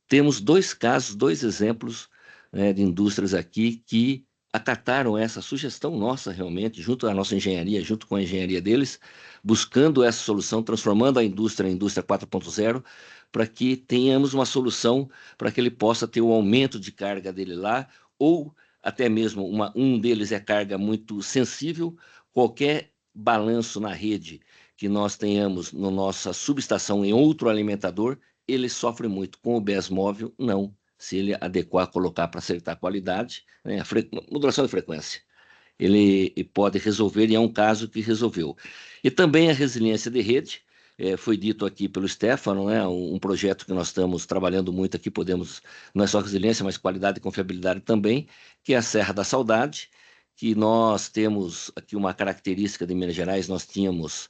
Temos 2 casos, 2 exemplos, né, de indústrias aqui que acataram essa sugestão nossa realmente, junto à nossa engenharia, junto com a engenharia deles, buscando essa solução, transformando a indústria em indústria 4.0, para que tenhamos uma solução para que ele possa ter o aumento de carga dele lá, ou até mesmo um deles é carga muito sensível, qualquer balanço na rede que nós tenhamos na nossa subestação em outro alimentador, ele sofre muito. Com o BES móvel, não. Se ele adequar, colocar para acertar a qualidade, né, modulação de frequência, ele pode resolver, e é um caso que resolveu. E também a resiliência de rede, foi dito aqui pelo Stefano, né, um projeto que nós estamos trabalhando muito aqui, não é só resiliência, mas qualidade e confiabilidade também, que é a Serra da Saudade, que nós temos aqui uma característica de Minas Gerais. Nós tínhamos,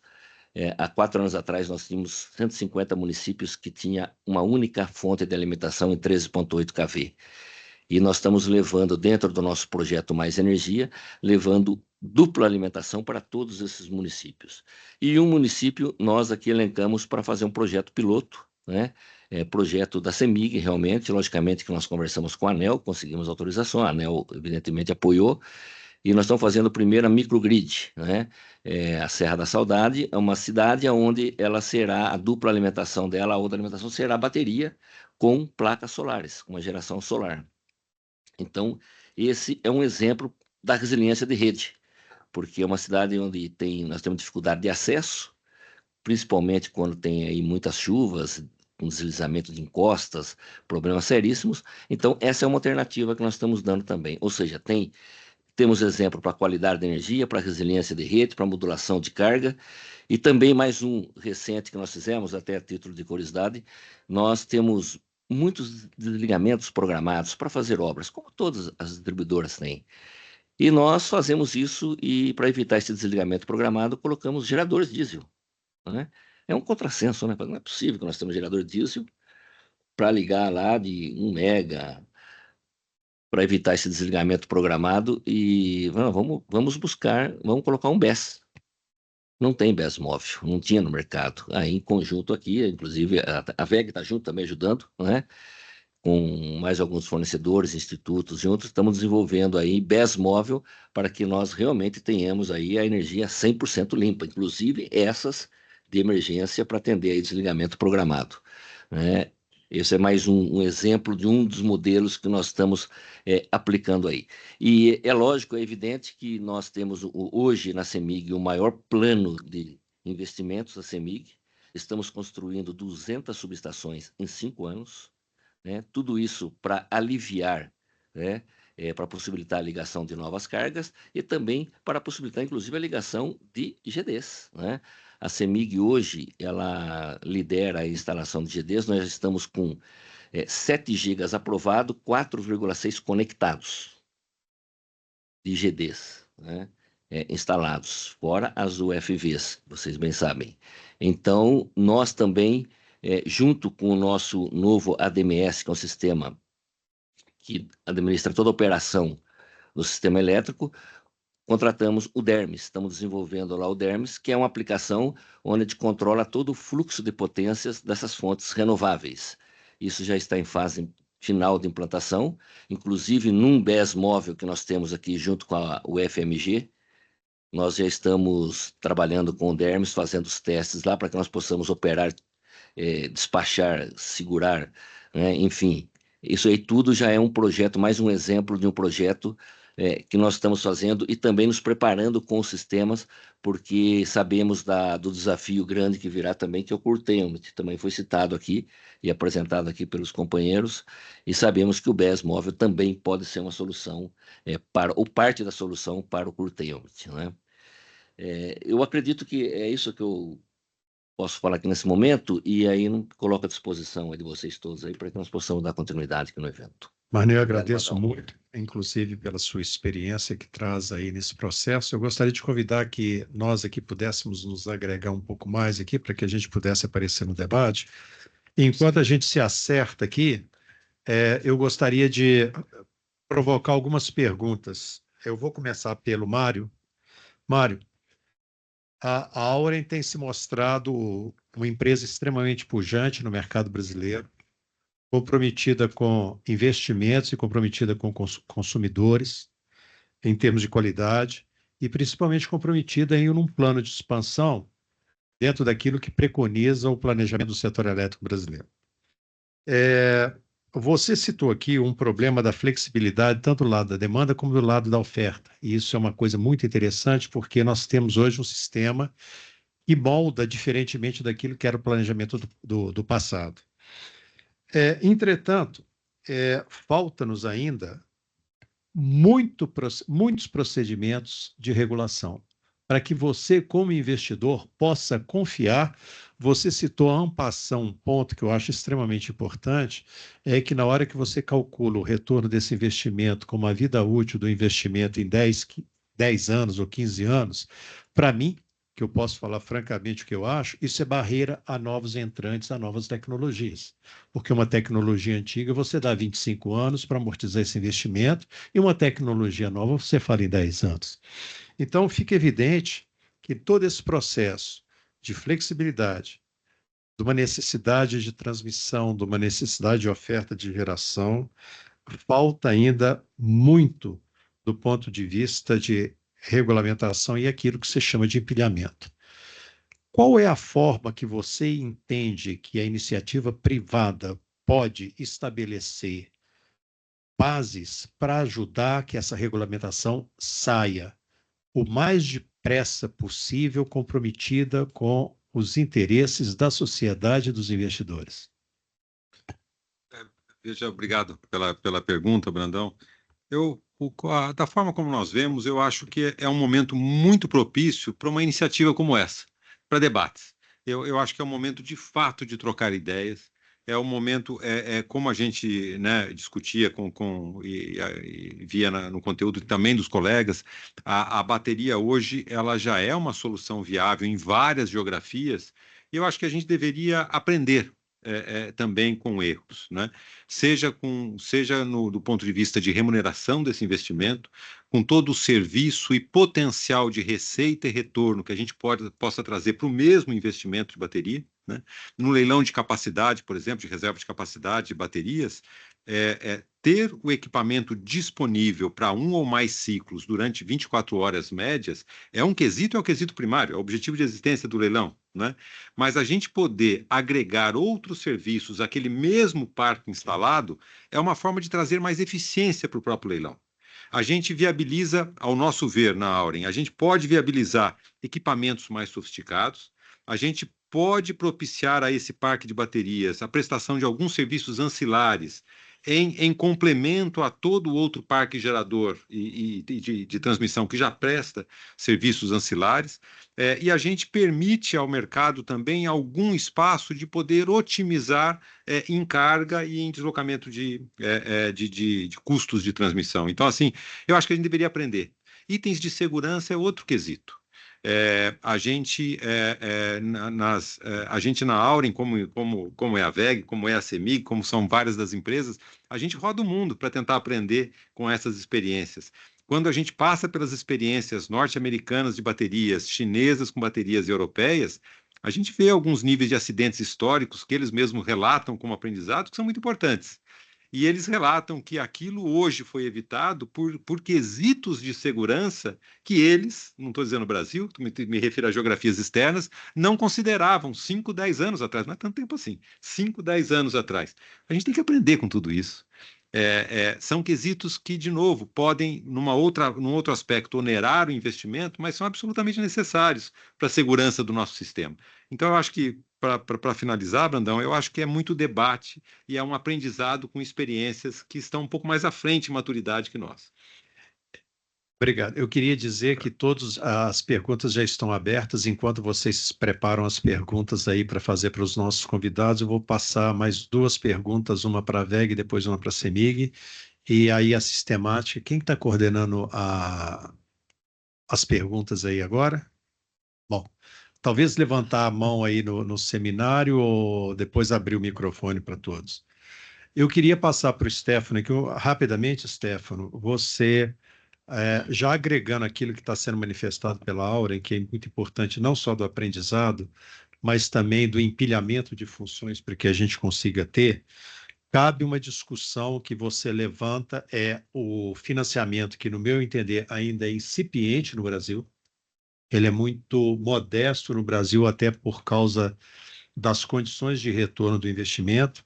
há 4 anos atrás, nós tínhamos 150 municípios que tinha uma única fonte de alimentação em 13,8 kV. E nós estamos levando, dentro do nosso projeto Mais Energia, levando dupla alimentação para todos esses municípios. E um município nós aqui elencamos para fazer um projeto piloto, né? Projeto da CEMIG, realmente, logicamente que nós conversamos com a ANEEL, conseguimos autorização, a ANEEL evidentemente apoiou, e nós estamos fazendo primeiro a microgrid, né? A Serra da Saudade é uma cidade onde ela será, a dupla alimentação dela, a outra alimentação será bateria com placas solares, com uma geração solar. Então, esse é um exemplo da resiliência de rede, porque é uma cidade onde nós temos dificuldade de acesso, principalmente quando tem aí muitas chuvas, um deslizamento de encostas, problemas seríssimos. Então, essa é uma alternativa que nós estamos dando também. Ou seja, temos exemplo para qualidade de energia, para resiliência de rede, para modulação de carga, e também mais um recente que nós fizemos, até a título de curiosidade, nós temos muitos desligamentos programados para fazer obras, como todas as distribuidoras têm. E nós fazemos isso e, para evitar esse desligamento programado, colocamos geradores diesel, né? É um contrassenso, né? Não é possível que nós temos gerador diesel para ligar lá de 1 mega, para evitar esse desligamento programado, e vamos colocar um BESS. Não tem BESS móvel, não tinha no mercado. Aí, em conjunto aqui, inclusive, a WEG está junto também ajudando, né? Com mais alguns fornecedores, institutos e outros, estamos desenvolvendo aí BESS móvel para que nós realmente tenhamos aí a energia 100% limpa, inclusive essas de emergência para atender aí desligamento programado, né? Esse é mais um exemplo de um dos modelos que nós estamos aplicando aí. E é lógico, é evidente que nós temos hoje na CEMIG o maior plano de investimentos da CEMIG. Estamos construindo 200 subestações em 5 anos, né? Tudo isso para aliviar, né? Para possibilitar a ligação de novas cargas e também para possibilitar, inclusive, a ligação de GDs, né? A CEMIG hoje, ela lidera a instalação de GDs, nós já estamos com 7 gigas aprovado, 4,6 conectados de GDs, né? Instalados, fora as UFVs, vocês bem sabem. Então, nós também, junto com o nosso novo ADMS, que é um sistema que administra toda a operação do sistema elétrico, contratamos o DERMS. Estamos desenvolvendo lá o DERMS, que é uma aplicação onde a gente controla todo o fluxo de potências dessas fontes renováveis. Isso já está em fase final de implantação, inclusive num BESS móvel que nós temos aqui junto com o FMG. Nós já estamos trabalhando com o DERMS, fazendo os testes lá para que nós possamos operar, despachar, segurar, né? Enfim, isso aí tudo já é um projeto, mais um exemplo de um projeto que nós estamos fazendo e também nos preparando com os sistemas, porque sabemos do desafio grande que virá também, que é o curtailment, que também foi citado aqui e apresentado aqui pelos companheiros, e sabemos que o BESS móvel também pode ser uma solução, ou parte da solução para o curtailment, né? Eu acredito que é isso que eu posso falar aqui nesse momento, e aí não coloco à disposição aí de vocês todos aí para que nós possamos dar continuidade aqui no evento. Marney, eu agradeço muito, inclusive pela sua experiência que traz aí nesse processo. Eu gostaria de convidar que nós aqui pudéssemos nos agregar um pouco mais aqui, para que a gente pudesse aparecer no debate. Enquanto a gente se acerta aqui, eu gostaria de provocar algumas perguntas. Eu vou começar pelo Mário. Mário, a Auren tem se mostrado uma empresa extremamente pujante no mercado brasileiro, comprometida com investimentos e comprometida com consumidores em termos de qualidade e principalmente comprometida em um plano de expansão dentro daquilo que preconiza o planejamento do setor elétrico brasileiro. Você citou aqui um problema da flexibilidade, tanto do lado da demanda como do lado da oferta. E isso é uma coisa muito interessante, porque nós temos hoje um sistema que molda diferentemente daquilo que era o planejamento do passado. Entretanto, falta-nos ainda muitos procedimentos de regulação para que você, como investidor, possa confiar. Você citou en passant um ponto que eu acho extremamente importante, é que na hora que você calcula o retorno desse investimento como a vida útil do investimento em 10, 10 anos ou 15 anos, para mim, que eu posso falar francamente o que eu acho, isso é barreira a novos entrantes, a novas tecnologias. Porque uma tecnologia antiga, você dá 25 anos para amortizar esse investimento, e uma tecnologia nova, você fala em 10 anos. Então, fica evidente que todo esse processo de flexibilidade, de uma necessidade de transmissão, de uma necessidade de oferta de geração, falta ainda muito do ponto de vista de regulamentação e aquilo que se chama de empilhamento. Qual é a forma que você entende que a iniciativa privada pode estabelecer bases para ajudar que essa regulamentação saia o mais depressa possível comprometida com os interesses da sociedade e dos investidores? Veja, obrigado pela pergunta, Brandão. Da forma como nós vemos, eu acho que é um momento muito propício para uma iniciativa como essa, para debates. Eu acho que é um momento, de fato, de trocar ideias. É um momento, como a gente, né, discutia e via no conteúdo também dos colegas, a bateria hoje ela já é uma solução viável em várias geografias, e eu acho que a gente deveria aprender também com erros, né? Seja do ponto de vista de remuneração desse investimento, com todo o serviço e potencial de receita e retorno que a gente possa trazer para o mesmo investimento de bateria, né? No leilão de capacidade, por exemplo, de reserva de capacidade de baterias, ter o equipamento disponível para um ou mais ciclos durante 24 horas médias é um quesito primário, é o objetivo de existência do leilão, né? Mas a gente poder agregar outros serviços àquele mesmo parque instalado é uma forma de trazer mais eficiência para o próprio leilão. A gente viabiliza, ao nosso ver, na Auren, a gente pode viabilizar equipamentos mais sofisticados, a gente pode propiciar a esse parque de baterias a prestação de alguns serviços ancilares em complemento a todo o outro parque gerador e de transmissão que já presta serviços ancilares, e a gente permite ao mercado também algum espaço de poder otimizar em carga e em deslocamento de custos de transmissão. Então, assim, eu acho que a gente deveria aprender. Itens de segurança é outro quesito. A gente na Auren, como é a WEG, como é a CEMIG, como são várias das empresas, a gente roda o mundo para tentar aprender com essas experiências. Quando a gente passa pelas experiências norte-americanas de baterias, chinesas com baterias europeias, a gente vê alguns níveis de acidentes históricos que eles mesmos relatam como aprendizado, que são muito importantes. E eles relatam que aquilo hoje foi evitado por quesitos de segurança que eles, não estou dizendo Brasil, me refiro a geografias externas, não consideravam 5, 10 anos atrás, não é tanto tempo assim, 5, 10 anos atrás. A gente tem que aprender com tudo isso. São quesitos que, de novo, podem, num outro aspecto, onerar o investimento, mas são absolutamente necessários para a segurança do nosso sistema. Então, eu acho que, para finalizar, Brandão, eu acho que é muito debate e é um aprendizado com experiências que estão um pouco mais à frente em maturidade que nós. Obrigado. Eu queria dizer que todas as perguntas já estão abertas. Enquanto vocês preparam as perguntas aí para fazer para os nossos convidados, eu vou passar mais 2 perguntas, uma para a WEG e depois uma para a CEMIG. E aí a sistemática, quem está coordenando as perguntas aí agora? Bom, talvez levantar a mão aí no seminário ou depois abrir o microfone para todos. Eu queria passar para o Stefano, rapidamente, Stefano, você... já agregando aquilo que está sendo manifestado pela Auren, que é muito importante não só do aprendizado, mas também do empilhamento de funções para que a gente consiga ter, cabe uma discussão que você levanta, o financiamento, que no meu entender ainda é incipiente no Brasil, ele é muito modesto no Brasil, até por causa das condições de retorno do investimento,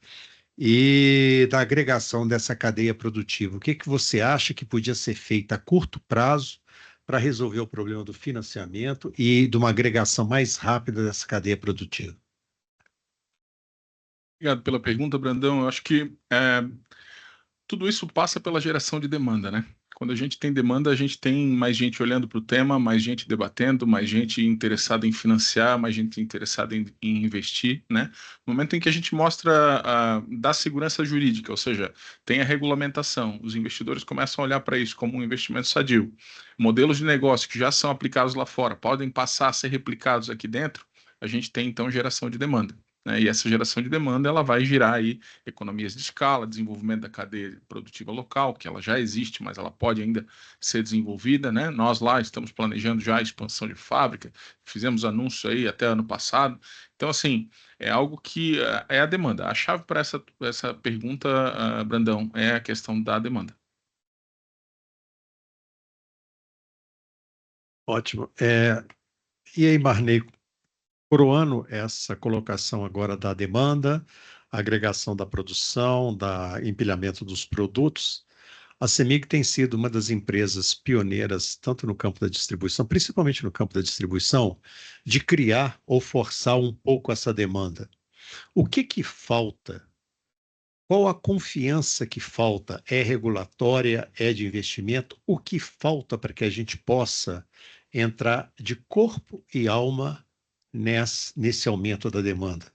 e da agregação dessa cadeia produtiva. O que você acha que podia ser feito a curto prazo para resolver o problema do financiamento e de uma agregação mais rápida dessa cadeia produtiva? Obrigado pela pergunta, Brandão. Eu acho que tudo isso passa pela geração de demanda, né? Quando a gente tem demanda, a gente tem mais gente olhando para o tema, mais gente debatendo, mais gente interessada em financiar, mais gente interessada em investir, né? No momento em que a gente mostra da segurança jurídica, ou seja, tem a regulamentação, os investidores começam a olhar para isso como um investimento sadio. Modelos de negócio que já são aplicados lá fora podem passar a ser replicados aqui dentro, a gente tem então geração de demanda. Né? E essa geração de demanda ela vai girar aí economias de escala, desenvolvimento da cadeia produtiva local, que ela já existe, mas ela pode ainda ser desenvolvida. Né? Nós lá estamos planejando já a expansão de fábrica, fizemos anúncio aí até ano passado. Então, assim, é algo que é a demanda. A chave para essa pergunta, Brandão, é a questão da demanda. Ótimo. E aí, Marney, coroando essa colocação agora da demanda, agregação da produção, da empilhamento dos produtos, a CEMIG tem sido uma das empresas pioneiras, tanto no campo da distribuição, principalmente no campo da distribuição, de criar ou forçar um pouco essa demanda. O que falta? Qual a confiança que falta? É regulatória? É de investimento? O que falta para que a gente possa entrar de corpo e alma nesse aumento da demanda,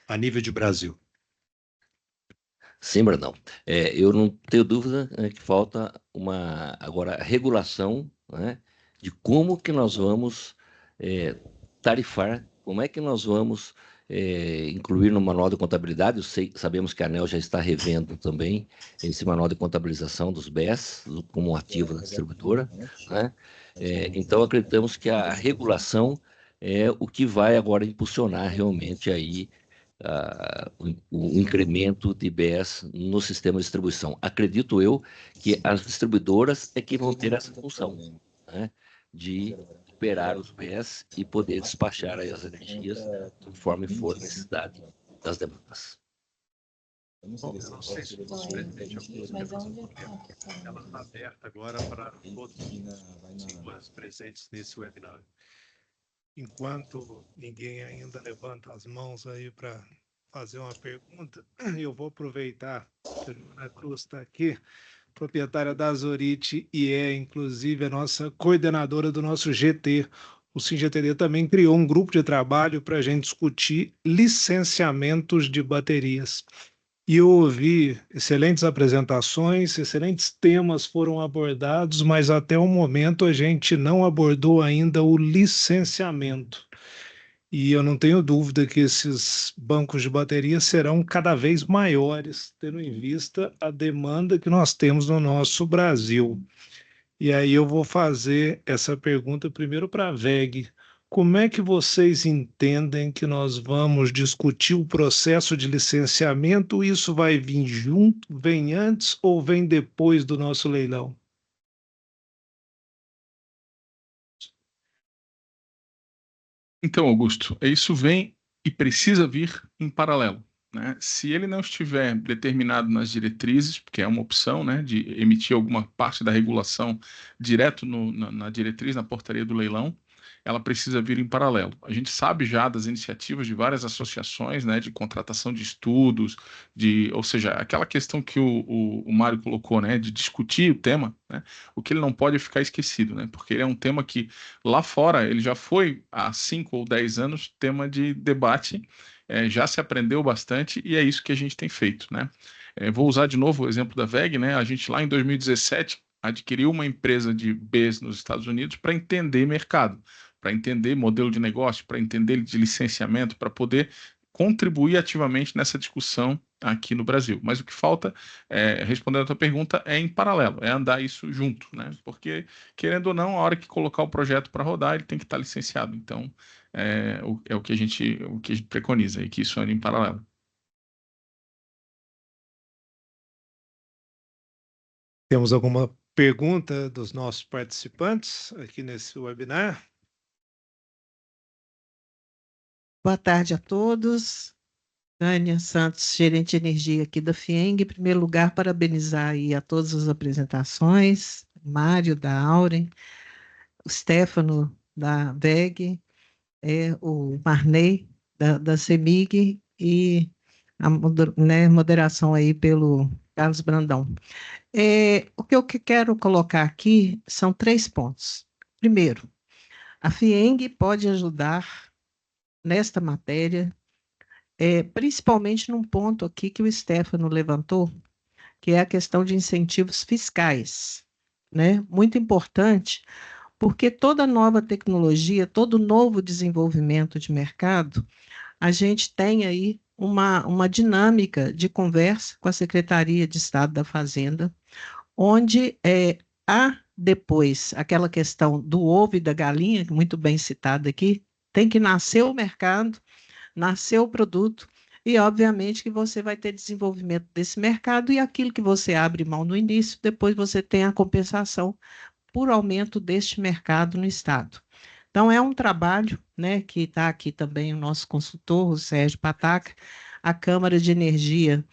a nível de Brasil? Sim, Brandão. Eu não tenho dúvida, né, que falta agora regulação, né, de como que nós vamos tarifar, como é que nós vamos incluir no manual de contabilidade. Sabemos que a ANEEL já está revendo também esse manual de contabilização dos BES como um ativo da distribuidora, né? Então, acreditamos que a regulação é o que vai agora impulsionar realmente aí o incremento de IBS no sistema de distribuição. Acredito eu que as distribuidoras é que vão ter essa função, né, de operar os BES e poder despachar aí as energias conforme for a necessidade das demandas. Bom, eu não sei se você pretende ela está aberta agora para todos os presentes nesse webinar. Enquanto ninguém ainda levanta as mãos aí para fazer uma pergunta, eu vou aproveitar que a Joana Cruz está aqui, proprietária da Azorite e inclusive, a nossa coordenadora do nosso GT. O SimGTD também criou um grupo de trabalho para a gente discutir licenciamentos de baterias. E eu ouvi excelentes apresentações, excelentes temas foram abordados, mas até o momento a gente não abordou ainda o licenciamento. E eu não tenho dúvida que esses bancos de bateria serão cada vez maiores, tendo em vista a demanda que nós temos no nosso Brasil. E aí eu vou fazer essa pergunta primeiro para a VEG. Como é que vocês entendem que nós vamos discutir o processo de licenciamento? Isso vai vir junto, vem antes ou vem depois do nosso leilão? Então, Augusto, isso vem e precisa vir em paralelo. Né? Se ele não estiver determinado nas diretrizes, porque é uma opção, né, de emitir alguma parte da regulação direto na diretriz, na portaria do leilão, ela precisa vir em paralelo. A gente sabe já das iniciativas de várias associações, né, de contratação de estudos, ou seja, aquela questão que o Mário colocou, né, de discutir o tema, né, o que ele não pode ficar esquecido, né, porque ele é um tema que lá fora ele já foi há 5 ou 10 anos tema de debate, já se aprendeu bastante e é isso que a gente tem feito, né. Vou usar de novo o exemplo da VEG, né, a gente lá em 2017 adquiriu uma empresa de Bs nos Estados Unidos para entender mercado, para entender modelo de negócio, para entender de licenciamento, para poder contribuir ativamente nessa discussão aqui no Brasil. Mas o que falta, respondendo a tua pergunta, é em paralelo, é andar isso junto, né? Porque, querendo ou não, a hora que colocar o projeto para rodar, ele tem que estar licenciado. Então, o que a gente preconiza, e que isso ande em paralelo. Temos alguma pergunta dos nossos participantes aqui nesse webinar? Boa tarde a todos. Tânia Santos, gerente de energia aqui da FIENG. Em primeiro lugar, parabenizar aí a todas as apresentações, Mário, da Auren, o Stefano, da VEG, o Marney, da CEMIG, e a moderação aí pelo Carlos Brandão. O que eu quero colocar aqui são 3 pontos. Primeiro, a FIENG pode ajudar nesta matéria, principalmente num ponto aqui que o Stefano levantou, que é a questão de incentivos fiscais, né? Muito importante, porque toda nova tecnologia, todo novo desenvolvimento de mercado, a gente tem aí uma dinâmica de conversa com a Secretaria de Estado da Fazenda, onde há depois aquela questão do ovo e da galinha, muito bem citada aqui, tem que nascer o mercado, nascer o produto, e obviamente que você vai ter desenvolvimento desse mercado, e aquilo que você abre mão no início, depois você tem a compensação por aumento deste mercado no Estado. Então, é um trabalho, né, que está aqui também o nosso consultor, o Sérgio Pataca, a Câmara de Energia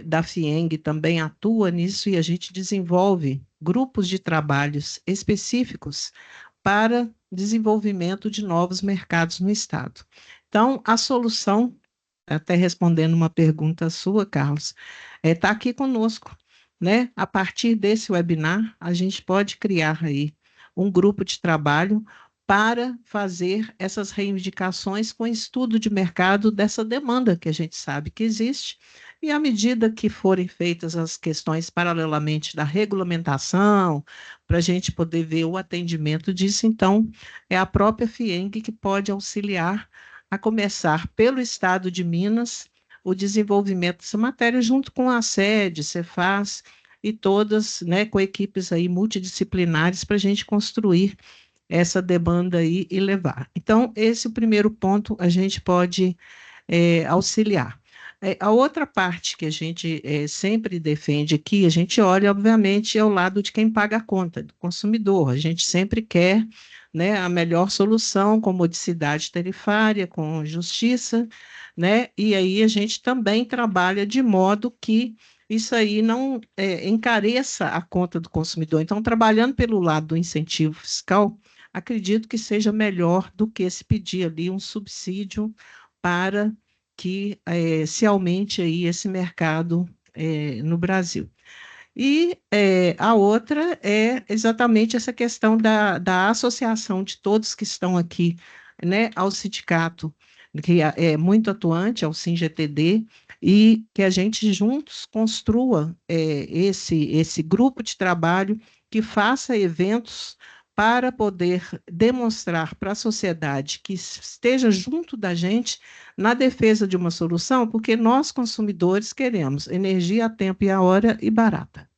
da FIENG também atua nisso, e a gente desenvolve grupos de trabalhos específicos para desenvolvimento de novos mercados no Estado. Então, a solução, até respondendo uma pergunta sua, Carlos, está aqui conosco, né? A partir desse webinar, a gente pode criar aí um grupo de trabalho para fazer essas reivindicações com estudo de mercado dessa demanda que a gente sabe que existe, e à medida que forem feitas as questões paralelamente da regulamentação, para a gente poder ver o atendimento disso, então, é a própria FIENG que pode auxiliar a começar pelo Estado de Minas o desenvolvimento dessa matéria, junto com a SED, Cefaz, e todas, né, com equipes aí multidisciplinares, para a gente construir essa demanda aí e levar. Então, esse é o primeiro ponto, a gente pode auxiliar. A outra parte que a gente sempre defende aqui, a gente olha, obviamente, ao lado de quem paga a conta, do consumidor. A gente sempre quer, né, a melhor solução, com modicidade tarifária, com justiça, né? E aí a gente também trabalha de modo que isso aí não encareça a conta do consumidor. Então, trabalhando pelo lado do incentivo fiscal, acredito que seja melhor do que se pedir ali um subsídio para que se aumente aí esse mercado no Brasil. E a outra é exatamente essa questão da associação de todos que estão aqui, né, ao sindicato, que é muito atuante, ao SINGTD, e que a gente juntos construa esse grupo de trabalho que faça eventos para poder demonstrar para a sociedade que esteja junto da gente na defesa de uma solução, porque nós, consumidores, queremos energia a tempo e a hora e barata.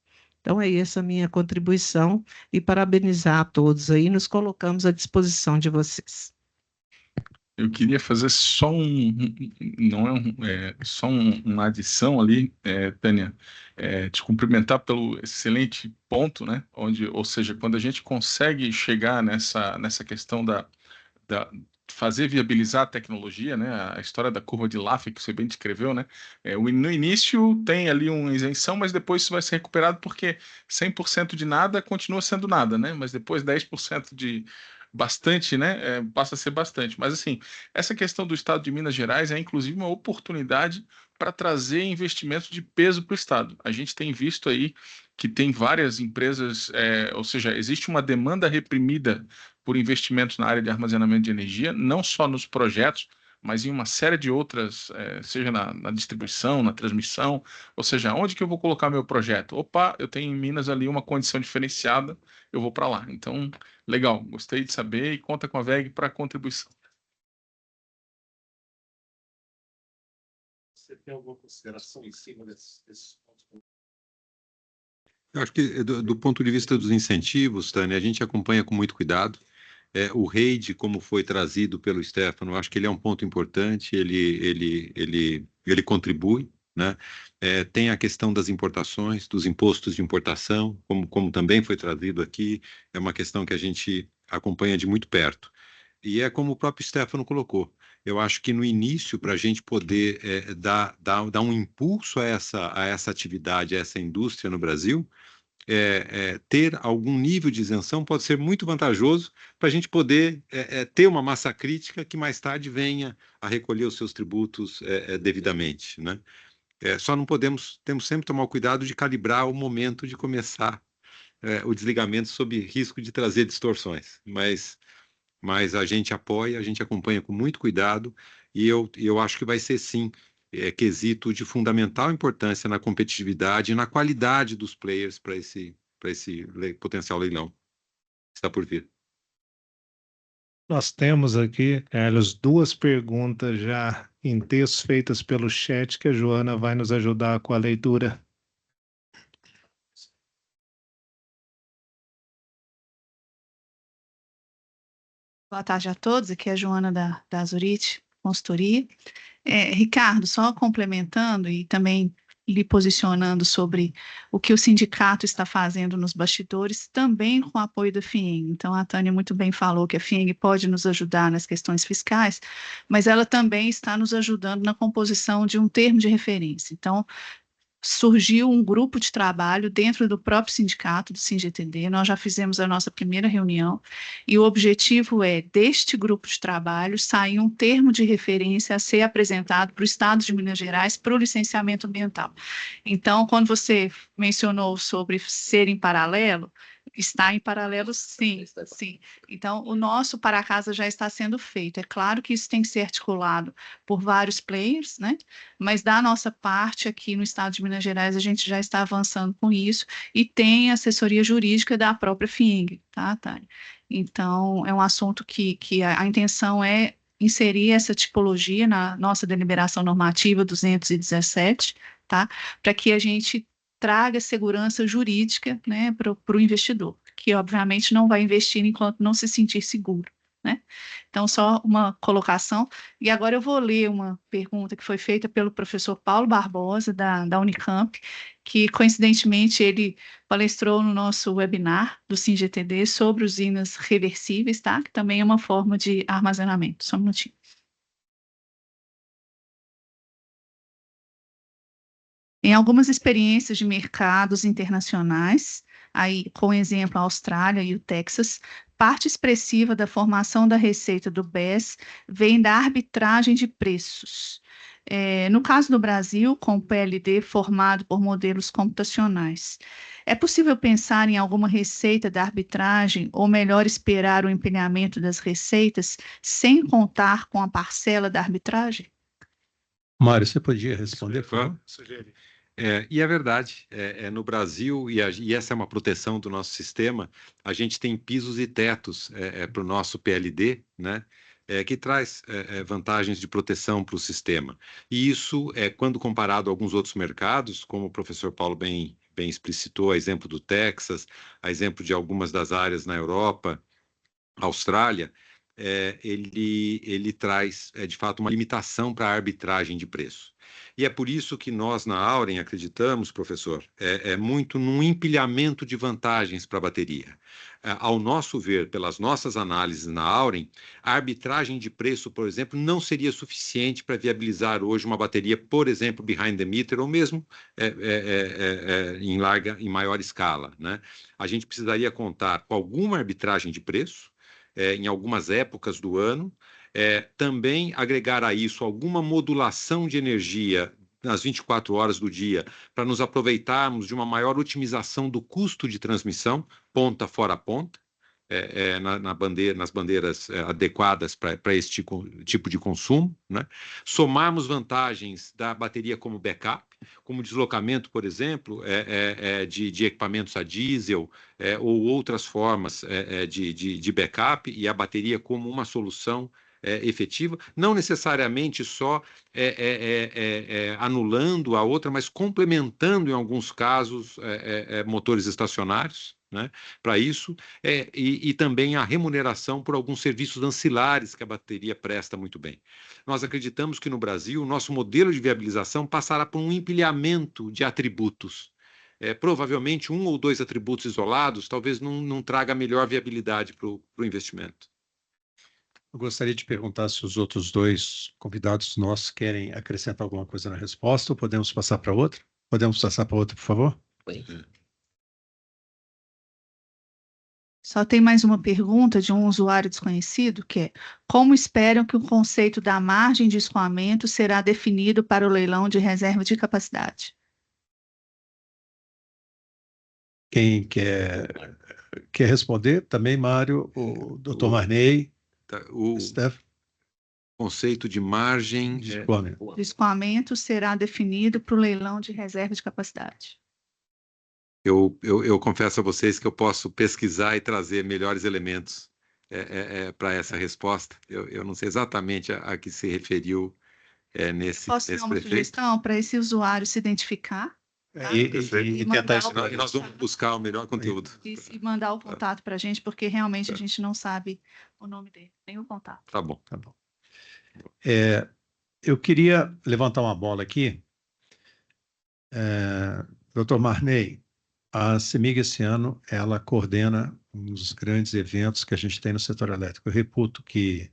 Então, é essa a minha contribuição, e parabenizar a todos aí, nos colocamos à disposição de vocês. Eu queria fazer só só uma adição ali, Tânia, te cumprimentar pelo excelente ponto, né? Ou seja, quando a gente consegue chegar nessa questão da fazer viabilizar a tecnologia, né? A história da curva de Laffer que você bem descreveu, né? No início tem ali uma isenção, mas depois isso vai ser recuperado, porque 100% de nada continua sendo nada, né? Mas depois 10% de bastante, né? Passa a ser bastante. Mas assim, essa questão do Estado de Minas Gerais é inclusive uma oportunidade para trazer investimentos de peso para o Estado. A gente tem visto aí que tem várias empresas, ou seja, existe uma demanda reprimida por investimentos na área de armazenamento de energia, não só nos projetos, mas em uma série de outras, seja na distribuição, na transmissão, ou seja, onde que eu vou colocar meu projeto? Opa, eu tenho em Minas ali uma condição diferenciada, eu vou para lá. Então, legal, gostei de saber, e conta com a VEG para contribuição. Você tem alguma consideração em cima desses pontos? Eu acho que, do ponto de vista dos incentivos, Tânia, a gente acompanha com muito cuidado. O REID, como foi trazido pelo Stefano, eu acho que ele é um ponto importante, ele contribui, né? Tem a questão das importações, dos impostos de importação, como também foi trazido aqui, é uma questão que a gente acompanha de muito perto. E é como o próprio Stefano colocou. Eu acho que no início, para a gente poder dar um impulso a essa atividade, a essa indústria no Brasil, ter algum nível de isenção pode ser muito vantajoso para a gente poder ter uma massa crítica que mais tarde venha a recolher os seus tributos devidamente, né? Só não temos sempre que tomar o cuidado de calibrar o momento de começar o desligamento sob risco de trazer distorções. Mas a gente apoia, a gente acompanha com muito cuidado, e eu acho que vai ser, sim, quesito de fundamental importância na competitividade e na qualidade dos players para esse potencial leilão que está por vir. Nós temos aqui, Carlos, 2 perguntas já em texto feitas pelo chat que a Joana vai nos ajudar com a leitura. Boa tarde a todos, aqui é a Joana da Zurich Consultoria. Ricardo, só complementando e também lhe posicionando sobre o que o sindicato está fazendo nos bastidores, também com o apoio da FIENG. Então, a Tânia muito bem falou que a FIENG pode nos ajudar nas questões fiscais, mas ela também está nos ajudando na composição de um termo de referência. Então, surgiu um grupo de trabalho dentro do próprio sindicato, do SINGTD, nós já fizemos a nossa primeira reunião, e o objetivo é, deste grupo de trabalho, sair um termo de referência a ser apresentado para o Estado de Minas Gerais para o licenciamento ambiental. Então, quando você mencionou sobre ser em paralelo, está em paralelo, sim, sim. Então, o nosso para casa já está sendo feito. É claro que isso tem que ser articulado por vários players, né? Mas da nossa parte aqui no Estado de Minas Gerais, a gente já está avançando com isso e tem assessoria jurídica da própria FIENG, tá, Tânia? Então, é um assunto que a intenção é inserir essa tipologia na nossa deliberação normativa 217, tá? Para que a gente traga segurança jurídica, né, para o investidor, que obviamente não vai investir enquanto não se sentir seguro, né? Então, só uma colocação. E agora eu vou ler uma pergunta que foi feita pelo professor Paulo Barbosa, da Unicamp, que, coincidentemente, ele palestrou no nosso webinar do SINGTD sobre usinas reversíveis, tá? Que também é uma forma de armazenamento. Só um minutinho. Em algumas experiências de mercados internacionais, aí com exemplo a Austrália e o Texas, parte expressiva da formação da receita do BES vem da arbitragem de preços. No caso do Brasil, com o PLD formado por modelos computacionais, é possível pensar em alguma receita da arbitragem, ou melhor, esperar o empilhamento das receitas sem contar com a parcela da arbitragem? Mário, você podia responder, por favor? E é verdade, no Brasil, e essa é uma proteção do nosso sistema, a gente tem pisos e tetos para o nosso PLD, né, que traz vantagens de proteção para o sistema. E isso, quando comparado a alguns outros mercados, como o professor Paulo bem explicitou, a exemplo do Texas, a exemplo de algumas das áreas na Europa, Austrália, ele traz, de fato, uma limitação para a arbitragem de preço. E é por isso que nós, na Auren, acreditamos, professor, muito num empilhamento de vantagens para a bateria. Ao nosso ver, pelas nossas análises na Auren, a arbitragem de preço, por exemplo, não seria suficiente para viabilizar hoje uma bateria, por exemplo, behind the meter, ou mesmo em maior escala, né? A gente precisaria contar com alguma arbitragem de preço, em algumas épocas do ano, também agregar a isso alguma modulação de energia nas 24 horas do dia, para nos aproveitarmos de uma maior otimização do custo de transmissão, ponta fora ponta, nas bandeiras adequadas para esse tipo de consumo, né? Somarmos vantagens da bateria como backup, como deslocamento, por exemplo, de equipamentos a diesel, ou outras formas de backup, e a bateria como uma solução efetiva, não necessariamente só anulando a outra, mas complementando, em alguns casos, motores estacionários, né, para isso, e também a remuneração por alguns serviços ancilares que a bateria presta muito bem. Nós acreditamos que no Brasil o nosso modelo de viabilização passará por um empilhamento de atributos. Provavelmente 1 ou 2 atributos isolados talvez não traga melhor viabilidade para o investimento. Eu gostaria de perguntar se os outros 2 convidados nossos querem acrescentar alguma coisa na resposta, ou podemos passar para outra? Podemos passar para outra, por favor? Só tem mais uma pergunta de um usuário desconhecido, que é: como esperam que o conceito da margem de escoamento será definido para o leilão de reserva de capacidade? Quem quer responder? Também, Mário, o Dr. Marney, O Steph, conceito de margem de escoamento. O escoamento será definido para o leilão de reserva de capacidade. eu confesso a vocês que eu posso pesquisar e trazer melhores elementos para essa resposta. Eu não sei exatamente a que se referiu Posso dar uma sugestão para esse usuário se identificar? Tá? E tentar isso. E nós vamos buscar o melhor conteúdo. E mandar o contato para a gente, porque realmente a gente não sabe o nome dele, nem o contato. Tá bom. Tá bom. Eu queria levantar uma bola aqui. Dr. Marney, a CEMIG esse ano, ela coordena um dos grandes eventos que a gente tem no setor elétrico. Eu reputo que,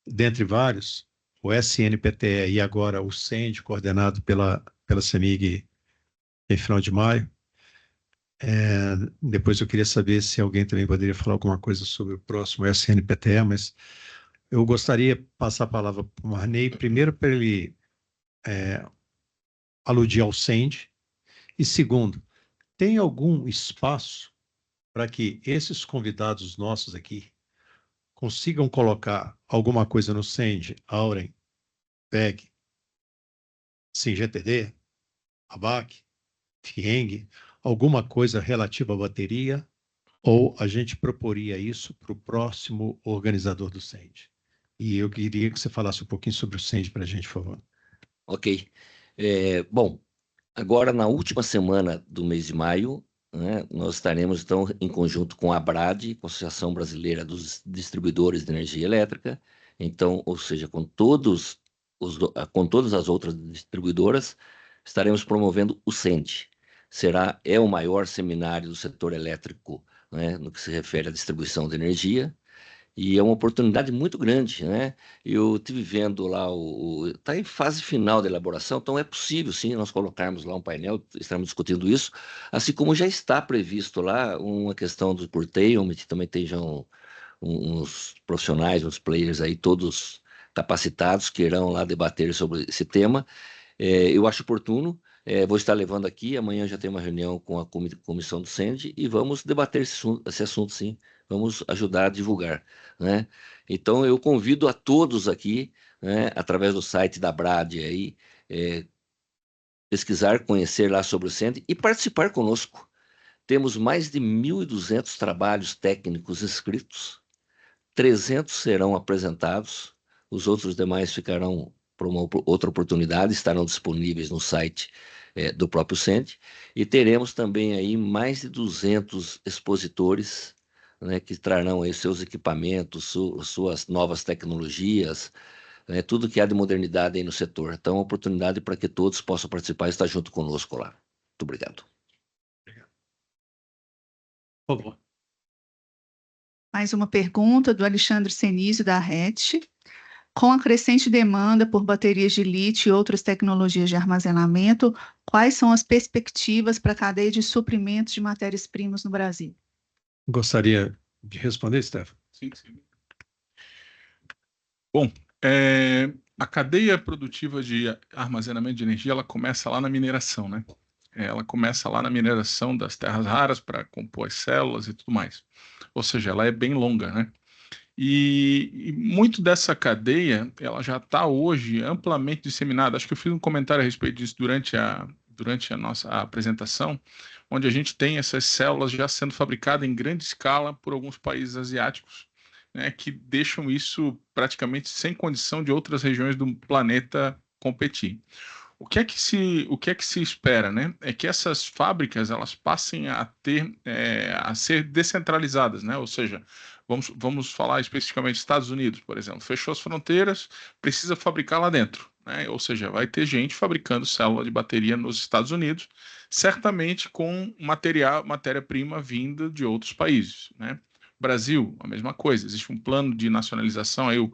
dentre vários, o SNPTE e agora o CEND, coordenado pela CEMIG em final de maio. Depois eu queria saber se alguém também poderia falar alguma coisa sobre o próximo SNPTE, mas eu gostaria de passar a palavra para o Marney, primeiro para ele aludir ao CEND, e segundo, tem algum espaço para que esses convidados nossos aqui consigam colocar alguma coisa no CEND, Auren, PEG, SINGTD, ABAC, FIENG, alguma coisa relativa à bateria, ou a gente proporia isso para o próximo organizador do CEND? E eu queria que você falasse um pouquinho sobre o CEND para a gente, por favor. Ok. Bom, agora na última semana do mês de maio, né, nós estaremos então em conjunto com a ABRAD, com a Associação Brasileira dos Distribuidores de Energia Elétrica, então, ou seja, com todas as outras distribuidoras, estaremos promovendo o CEND. É o maior seminário do setor elétrico, né, no que se refere à distribuição de energia, e é uma oportunidade muito grande, né? Eu estive vendo lá, está em fase final de elaboração, então é possível, sim, nós colocarmos lá um painel, estamos discutindo isso, assim como já está previsto lá uma questão do curtailment, também tem já uns profissionais, uns players aí, todos capacitados, que irão lá debater sobre esse tema. Eu acho oportuno, vou estar levando aqui, amanhã já tem uma reunião com a comissão do CEND e vamos debater esse assunto, sim. Vamos ajudar a divulgar, né? Então, eu convido a todos aqui, né, através do site da Brad aí, pesquisar, conhecer lá sobre o CEND e participar conosco. Temos mais de 1.200 trabalhos técnicos inscritos, 300 serão apresentados, os outros demais ficarão para uma outra oportunidade, estarão disponíveis no site do próprio CEND, e teremos também aí mais de 200 expositores, né, que trarão aí seus equipamentos, suas novas tecnologias, né, tudo que há de modernidade aí no setor. Então, uma oportunidade para que todos possam participar e estar junto conosco lá. Muito obrigado. Por favor. Mais uma pergunta do Alexandre Senizio, da RET. Com a crescente demanda por baterias de lítio e outras tecnologias de armazenamento, quais são as perspectivas para a cadeia de suprimentos de matérias-primas no Brasil? Gostaria de responder, Stefano? Sim. Bom, a cadeia produtiva de armazenamento de energia, ela começa lá na mineração, né? Ela começa lá na mineração das terras raras para compor as células e tudo mais. Ou seja, ela é bem longa, né? E muito dessa cadeia, ela já está hoje amplamente disseminada. Acho que eu fiz um comentário a respeito disso durante a nossa apresentação, onde a gente tem essas células já sendo fabricadas em grande escala por alguns países asiáticos, né, que deixam isso praticamente sem condição de outras regiões do planeta competir. O que é que se espera, né? É que essas fábricas elas passem a ser descentralizadas, né? Ou seja, vamos falar especificamente Estados Unidos, por exemplo, fechou as fronteiras, precisa fabricar lá dentro, né? Ou seja, vai ter gente fabricando célula de bateria nos Estados Unidos, certamente com matéria-prima vinda de outros países, né? Brasil, a mesma coisa, existe um plano de nacionalização, aí o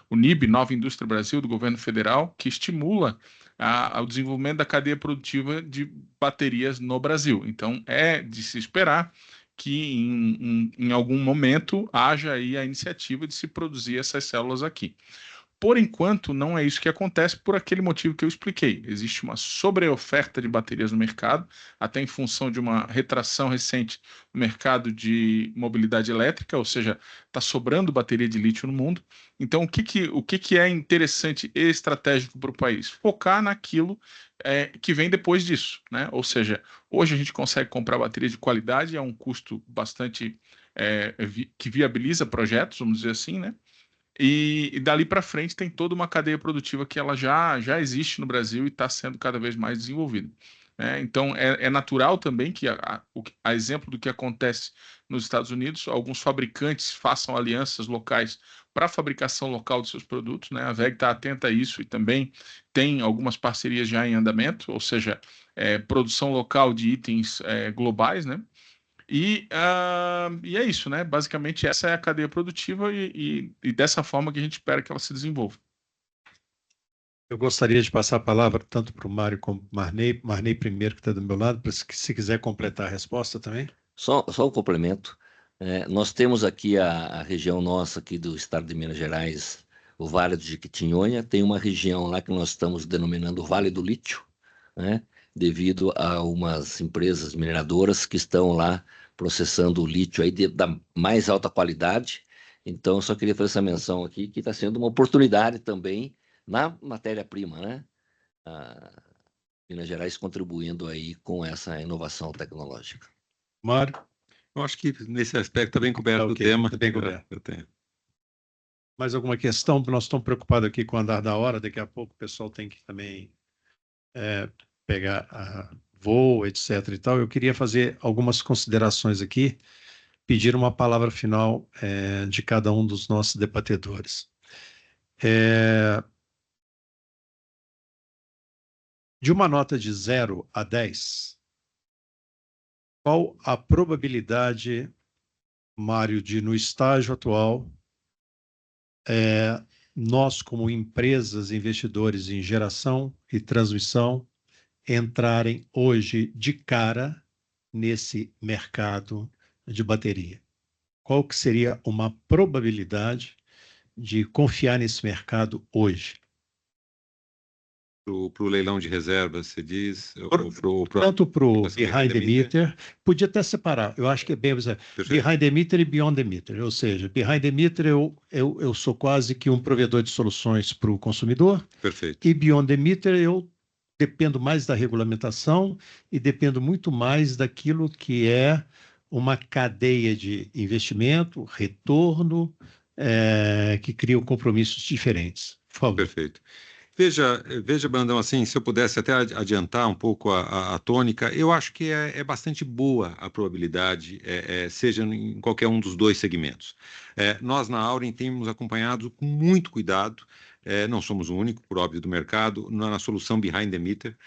NIB, Nova Indústria Brasil, do governo federal, que estimula ao desenvolvimento da cadeia produtiva de baterias no Brasil. Então, é de se esperar que em algum momento haja aí a iniciativa de se produzir essas células aqui. Por enquanto, não é isso que acontece por aquele motivo que eu expliquei. Existe uma sobreoferta de baterias no mercado, até em função de uma retração recente no mercado de mobilidade elétrica, ou seja, está sobrando bateria de lítio no mundo. Então, o que é interessante e estratégico para o país? Focar naquilo que vem depois disso, né? Ou seja, hoje a gente consegue comprar bateria de qualidade a um custo bastante que viabiliza projetos, vamos dizer assim, né? E dali para frente tem toda uma cadeia produtiva que ela já existe no Brasil e está sendo cada vez mais desenvolvida. Então, é natural também que, a exemplo do que acontece nos Estados Unidos, alguns fabricantes façam alianças locais para a fabricação local de seus produtos, né? A WEG está atenta a isso e também tem algumas parcerias já em andamento, ou seja, produção local de itens globais, né? E é isso, né? Basicamente, essa é a cadeia produtiva e dessa forma que a gente espera que ela se desenvolva. Eu gostaria de passar a palavra tanto para o Mário como para o Marney. Marney primeiro, que está do meu lado, para se quiser completar a resposta também. Só um complemento. Nós temos aqui a região nossa aqui do estado de Minas Gerais, o Vale do Jequitinhonha, tem uma região lá que nós estamos denominando Vale do Lítio, né? Devido a umas empresas mineradoras que estão lá processando o lítio aí da mais alta qualidade. Então, eu só queria fazer essa menção aqui, que está sendo uma oportunidade também na matéria-prima, né? Minas Gerais contribuindo aí com essa inovação tecnológica. Mário? Eu acho que nesse aspecto está bem coberto o tema. Está bem coberto. Eu tenho. Mais alguma questão? Nós estamos preocupados aqui com o andar da hora, daqui a pouco o pessoal tem que também pegar voo, etc. e tal. Eu queria fazer algumas considerações aqui, pedir uma palavra final de cada um dos nossos debatedores. De uma nota de 0 a 10, qual a probabilidade, Mário, de no estágio atual, nós como empresas, investidores em geração e transmissão, entrarem hoje de cara nesse mercado de bateria? Qual que seria uma probabilidade de confiar nesse mercado hoje? Para o leilão de reservas, você diz? Tanto para o behind the meter, podia até separar, eu acho que é bem behind the meter e beyond the meter, ou seja, behind the meter eu sou quase que um provedor de soluções para o consumidor. Perfeito. E beyond the meter eu dependo mais da regulamentação e dependo muito mais daquilo que é uma cadeia de investimento, retorno, que criam compromissos diferentes. Por favor. Perfeito. Veja, Brandão, assim, se eu pudesse até adiantar um pouco a tônica, eu acho que é bastante boa a probabilidade, seja em qualquer um dos dois segmentos. Nós, na Auren, temos acompanhado com muito cuidado, não somos o único, por óbvio, do mercado, na solução behind the meter.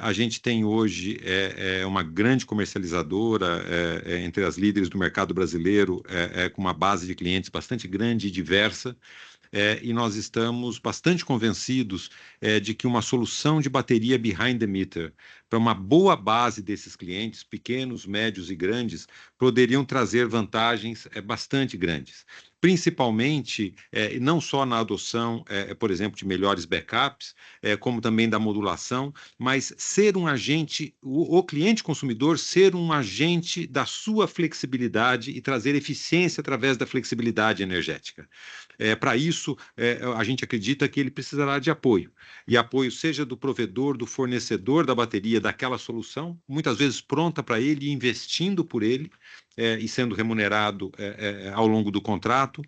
A gente tem hoje uma grande comercializadora entre as líderes do mercado brasileiro, com uma base de clientes bastante grande e diversa. E nós estamos bastante convencidos de que uma solução de bateria behind the meter para uma boa base desses clientes, pequenos, médios e grandes, poderiam trazer vantagens bastante grandes. Principalmente, não só na adoção, por exemplo, de melhores backups, como também da modulação, mas ser um agente, o cliente consumidor ser um agente da sua flexibilidade e trazer eficiência através da flexibilidade energética. Para isso, a gente acredita que ele precisará de apoio. E apoio seja do provedor, do fornecedor da bateria, daquela solução, muitas vezes pronta para ele, investindo por ele, e sendo remunerado ao longo do contrato,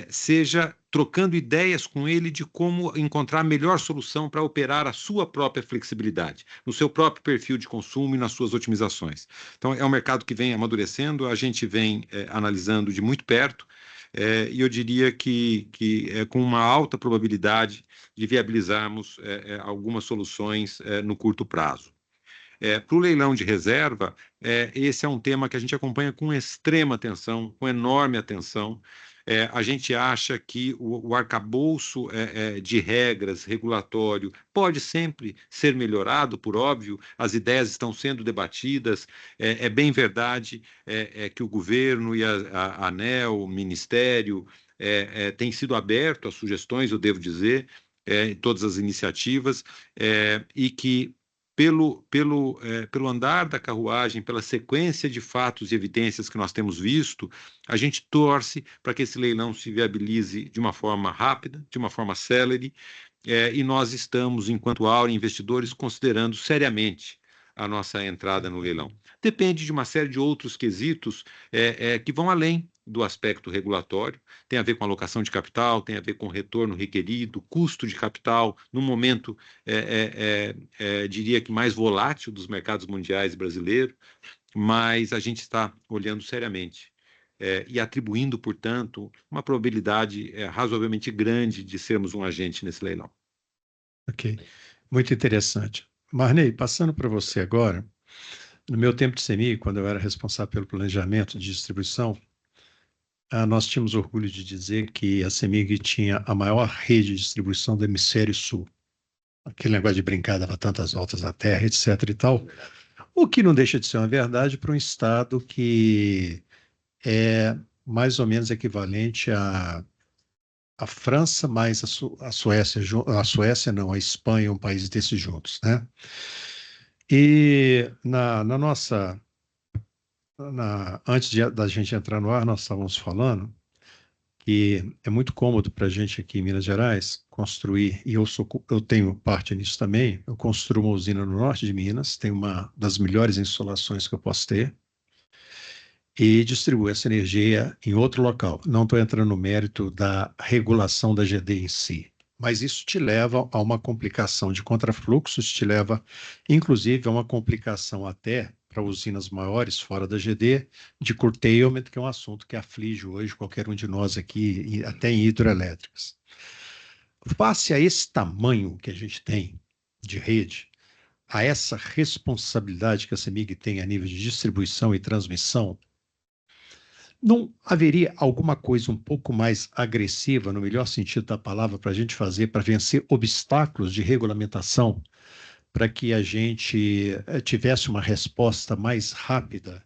seja trocando ideias com ele de como encontrar a melhor solução para operar a sua própria flexibilidade, no seu próprio perfil de consumo e nas suas otimizações. Então, é um mercado que vem amadurecendo, a gente vem analisando de muito perto, e eu diria que é com uma alta probabilidade de viabilizarmos algumas soluções no curto prazo. Para o leilão de reserva, esse é um tema que a gente acompanha com extrema atenção, com enorme atenção, A gente acha que o arcabouço de regras, regulatório, pode sempre ser melhorado, por óbvio, as ideias estão sendo debatidas, é bem verdade que o governo e a ANEEL, o Ministério, tem sido aberto a sugestões, eu devo dizer, em todas as iniciativas, e que pelo andar da carruagem, pela sequência de fatos e evidências que nós temos visto, a gente torce para que esse leilão se viabilize de uma forma rápida, de uma forma célere, e nós estamos, enquanto Auren investidores, considerando seriamente a nossa entrada no leilão. Depende de uma série de outros quesitos que vão além do aspecto regulatório, tem a ver com alocação de capital, tem a ver com retorno requerido, custo de capital, num momento, diria que mais volátil dos mercados mundiais e brasileiros, mas a gente está olhando seriamente e atribuindo, portanto, uma probabilidade razoavelmente grande de sermos um agente nesse leilão. Ok, muito interessante. Marney, passando para você agora, no meu tempo de CEMIG, quando eu era responsável pelo planejamento de distribuição, nós tínhamos orgulho de dizer que a CEMIG tinha a maior rede de distribuição do hemisfério sul. Aquele negócio de brincar, dava tantas voltas na Terra, etc. e tal. O que não deixa de ser uma verdade para um estado que é mais ou menos equivalente à França mais a Suécia não, a Espanha, um país desses juntos, né? E antes da gente entrar no ar, nós estávamos falando que é muito cômodo para a gente aqui em Minas Gerais construir, e eu tenho parte nisso também, eu construo uma usina no norte de Minas, tem uma das melhores instalações que eu posso ter, e distribuo essa energia em outro local. Não estou entrando no mérito da regulação da GD em si, mas isso te leva a uma complicação de contrafluxos, te leva, inclusive, a uma complicação até para usinas maiores fora da GD, de curtailment, que é um assunto que aflige hoje qualquer um de nós aqui, até em hidroelétricas. Face a esse tamanho que a gente tem de rede, a essa responsabilidade que a CEMIG tem a nível de distribuição e transmissão, não haveria alguma coisa um pouco mais agressiva, no melhor sentido da palavra, para a gente fazer, para vencer obstáculos de regulamentação, para que a gente tivesse uma resposta mais rápida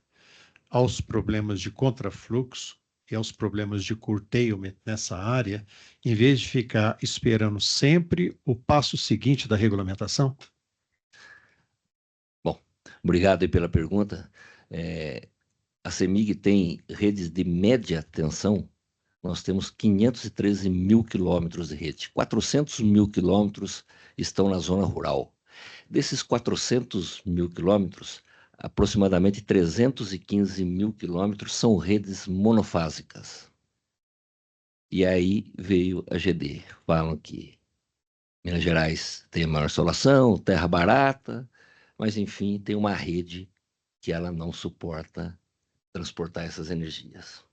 aos problemas de contrafluxo e aos problemas de curtailment nessa área, em vez de ficar esperando sempre o passo seguinte da regulamentação? Bom, obrigado aí pela pergunta. A CEMIG tem redes de média tensão, nós temos 513 mil quilômetros de rede, 400 mil quilômetros estão na zona rural. Desses 400 mil quilômetros, aproximadamente 315 mil quilômetros são redes monofásicas. E aí veio a GD, falam que Minas Gerais tem a maior insolação, terra barata, mas enfim, tem uma rede que ela não suporta transportar essas energias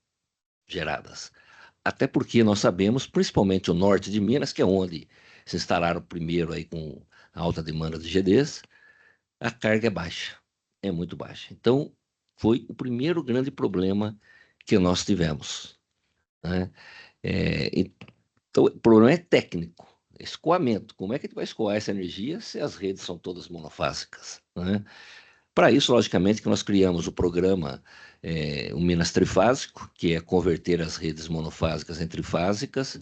geradas. Até porque nós sabemos, principalmente o norte de Minas, que é onde se instalaram primeiro aí com a alta demanda de GDs, a carga é baixa, é muito baixa. Então, foi o primeiro grande problema que nós tivemos, né? Então, o problema é técnico, escoamento. Como é que a gente vai escoar essa energia se as redes são todas monofásicas, né? Para isso, logicamente, que nós criamos o programa o Minas Trifásico, que é converter as redes monofásicas em trifásicas,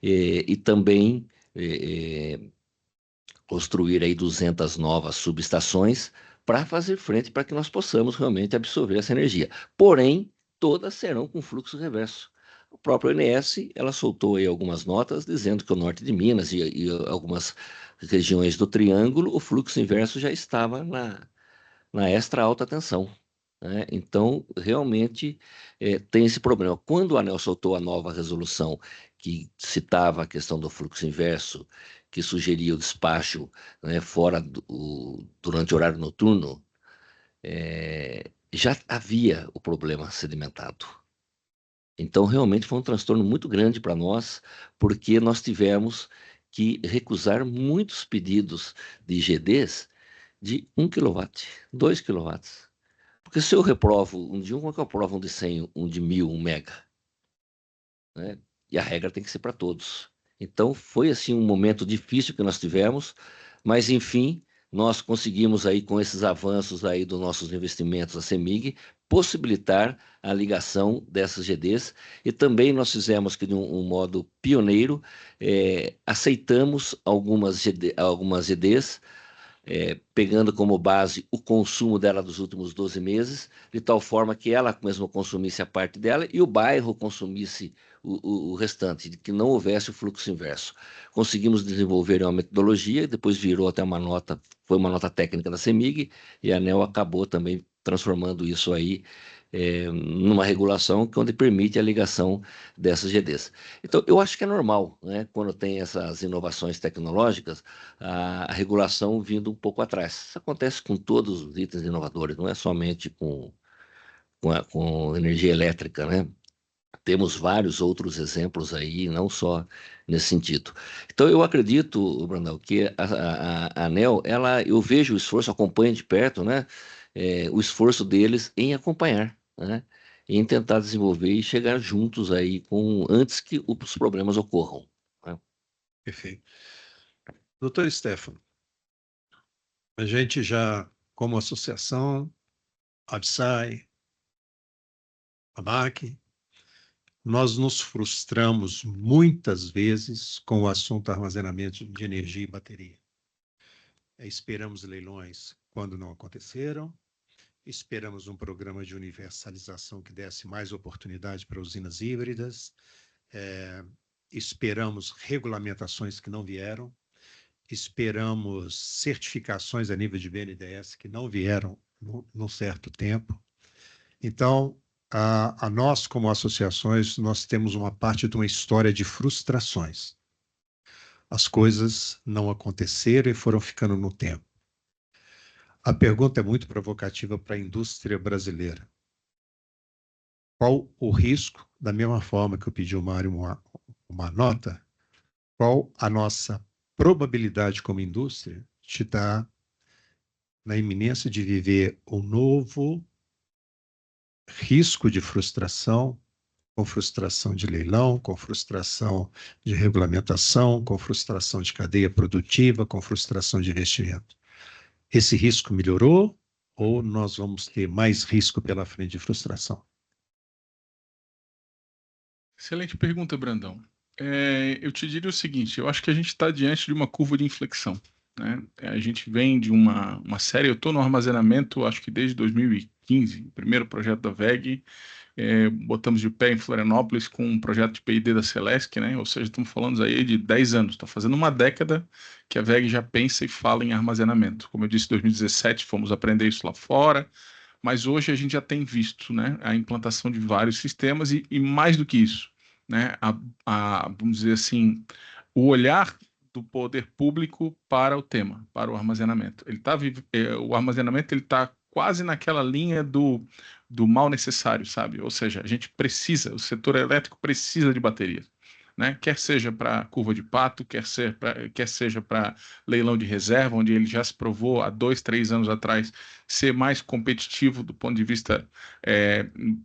e também construir aí 200 novas subestações para fazer frente para que nós possamos realmente absorver essa energia. Porém, todas serão com fluxo reverso. O próprio ONS, ela soltou aí algumas notas dizendo que o norte de Minas e algumas regiões do Triângulo, o fluxo inverso já estava na extra alta tensão, né? Então, realmente tem esse problema. Quando a ANEEL soltou a nova resolução que citava a questão do fluxo inverso, que sugeria o despacho, né, durante o horário noturno, já havia o problema sedimentado. Então, realmente foi um transtorno muito grande para nós, porque nós tivemos que recusar muitos pedidos de IGDs de 1 kW, 2 kW. Porque se eu reprovo um de 1, como é que eu aprovo um de 100, um de 1000, 1 mega? né? E a regra tem que ser para todos. Então, foi assim um momento difícil que nós tivemos, mas, enfim, nós conseguimos aí, com esses avanços aí dos nossos investimentos, a CEMIG, possibilitar a ligação dessas GDs, e também nós fizemos que de um modo pioneiro, aceitamos algumas GDs, pegando como base o consumo dela dos últimos 12 meses, de tal forma que ela mesma consumisse a parte dela e o bairro consumisse o restante, de que não houvesse o fluxo inverso. Conseguimos desenvolver uma metodologia, depois virou até uma nota, foi uma nota técnica da CEMIG, e a ANEEL acabou também transformando isso aí numa regulação onde permite a ligação dessas GDs. Então, eu acho que é normal, né, quando tem essas inovações tecnológicas, a regulação vindo um pouco atrás. Isso acontece com todos os itens inovadores, não é somente com energia elétrica, né? Temos vários outros exemplos aí, não só nesse sentido. Então, eu acredito, Brandão, que a ANEEL, eu vejo o esforço, acompanho de perto, né, o esforço deles em acompanhar, né, em tentar desenvolver e chegar juntos aí antes que os problemas ocorram, né? Perfeito. Doutor Stefano, a gente já, como associação, ABSAI, ABAC, nós nos frustramos muitas vezes com o assunto armazenamento de energia e bateria. Esperamos leilões quando não aconteceram, esperamos um programa de universalização que desse mais oportunidade para usinas híbridas, esperamos regulamentações que não vieram, esperamos certificações a nível de BNDES que não vieram num certo tempo. Então, a nós, como associações, nós temos uma parte de uma história de frustrações. As coisas não aconteceram e foram ficando no tempo. A pergunta é muito provocativa para a indústria brasileira. Qual o risco, da mesma forma que eu pedi ao Mário uma nota, qual a nossa probabilidade como indústria de estar na iminência de viver um novo risco de frustração, com frustração de leilão, com frustração de regulamentação, com frustração de cadeia produtiva, com frustração de investimento. Esse risco melhorou ou nós vamos ter mais risco pela frente de frustração? Excelente pergunta, Brandão. Eu te diria o seguinte, eu acho que a gente está diante de uma curva de inflexão, né? A gente vem de uma série, eu estou no armazenamento, acho que desde 2015, o primeiro projeto da WEG, botamos de pé em Florianópolis com um projeto de P&D da Celesc, né? Ou seja, estamos falando aí de 10 anos, está fazendo uma década que a WEG já pensa e fala em armazenamento. Como eu disse, em 2017 fomos aprender isso lá fora, mas hoje a gente já tem visto, né, a implantação de vários sistemas e mais do que isso, né, vamos dizer assim, o olhar do poder público para o tema, para o armazenamento. O armazenamento ele está quase naquela linha do mal necessário, sabe? Ou seja, a gente precisa, o setor elétrico precisa de baterias, né? Quer seja para curva de pato, quer seja para leilão de reserva, onde ele já se provou há 2, 3 anos atrás ser mais competitivo do ponto de vista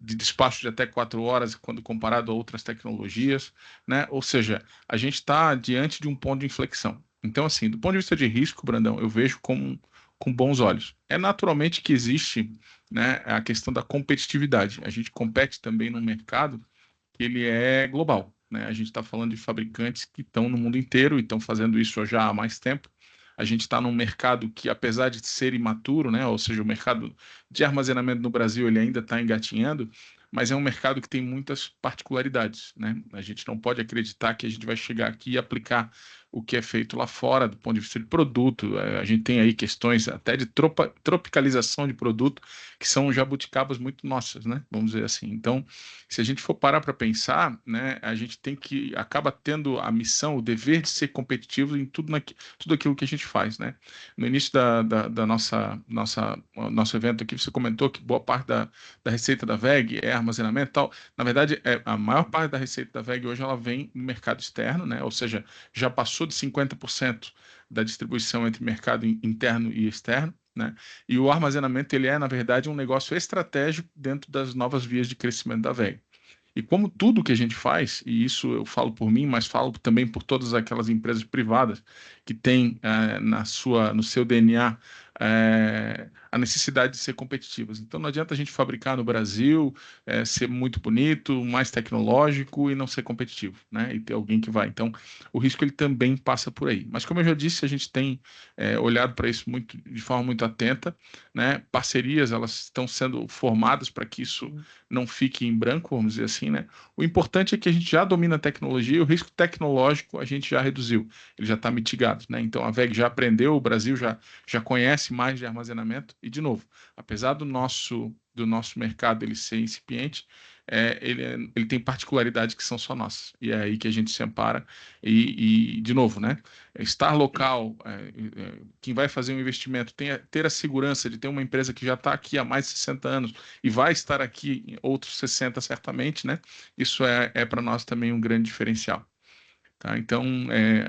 de despacho de até 4 horas, quando comparado a outras tecnologias, né? Ou seja, a gente está diante de um ponto de inflexão. Então, assim, do ponto de vista de risco, Brandão, eu vejo com bons olhos. É naturalmente que existe, né, a questão da competitividade. A gente compete também num mercado que ele é global, né? A gente está falando de fabricantes que estão no mundo inteiro e estão fazendo isso já há mais tempo. A gente está num mercado que, apesar de ser imaturo, né, ou seja, o mercado de armazenamento no Brasil ele ainda está engatinhando, mas é um mercado que tem muitas particularidades, né? A gente não pode acreditar que a gente vai chegar aqui e aplicar o que é feito lá fora do ponto de vista de produto. A gente tem aí questões até de tropicalização de produto que são jabuticabas muito nossas, né? Vamos dizer assim. Então, se a gente for parar para pensar, né, a gente acaba tendo a missão, o dever de ser competitivo em tudo aquilo que a gente faz, né? No início da nosso evento aqui, você comentou que boa parte da receita da WEG é armazenamento e tal. Na verdade, a maior parte da receita da WEG hoje ela vem no mercado externo, né? Ou seja, já passou de 50% da distribuição entre mercado interno e externo, né? E o armazenamento ele na verdade, um negócio estratégico dentro das novas vias de crescimento da WEG. E como tudo que a gente faz, e isso eu falo por mim, mas falo também por todas aquelas empresas privadas que têm no seu DNA a necessidade de ser competitivas. Então não adianta a gente fabricar no Brasil, ser muito bonito, mais tecnológico e não ser competitivo, né? E ter alguém que vai. Então o risco ele também passa por aí. Mas como eu já disse, a gente tem olhado para isso de forma muito atenta, né? Parcerias elas estão sendo formadas para que isso não fique em branco, vamos dizer assim, né? O importante é que a gente já domina a tecnologia e o risco tecnológico a gente já reduziu, ele já está mitigado, né? Então a WEG já aprendeu, o Brasil já conhece mais de armazenamento e, de novo, apesar do nosso mercado ele ser incipiente, ele tem particularidades que são só nossas, e é aí que a gente se ampara e de novo, né? Estar local, quem vai fazer um investimento ter a segurança de ter uma empresa que já está aqui há mais de 60 anos e vai estar aqui em outros 60 certamente, né? Isso é para nós também um grande diferencial. Tá? Então,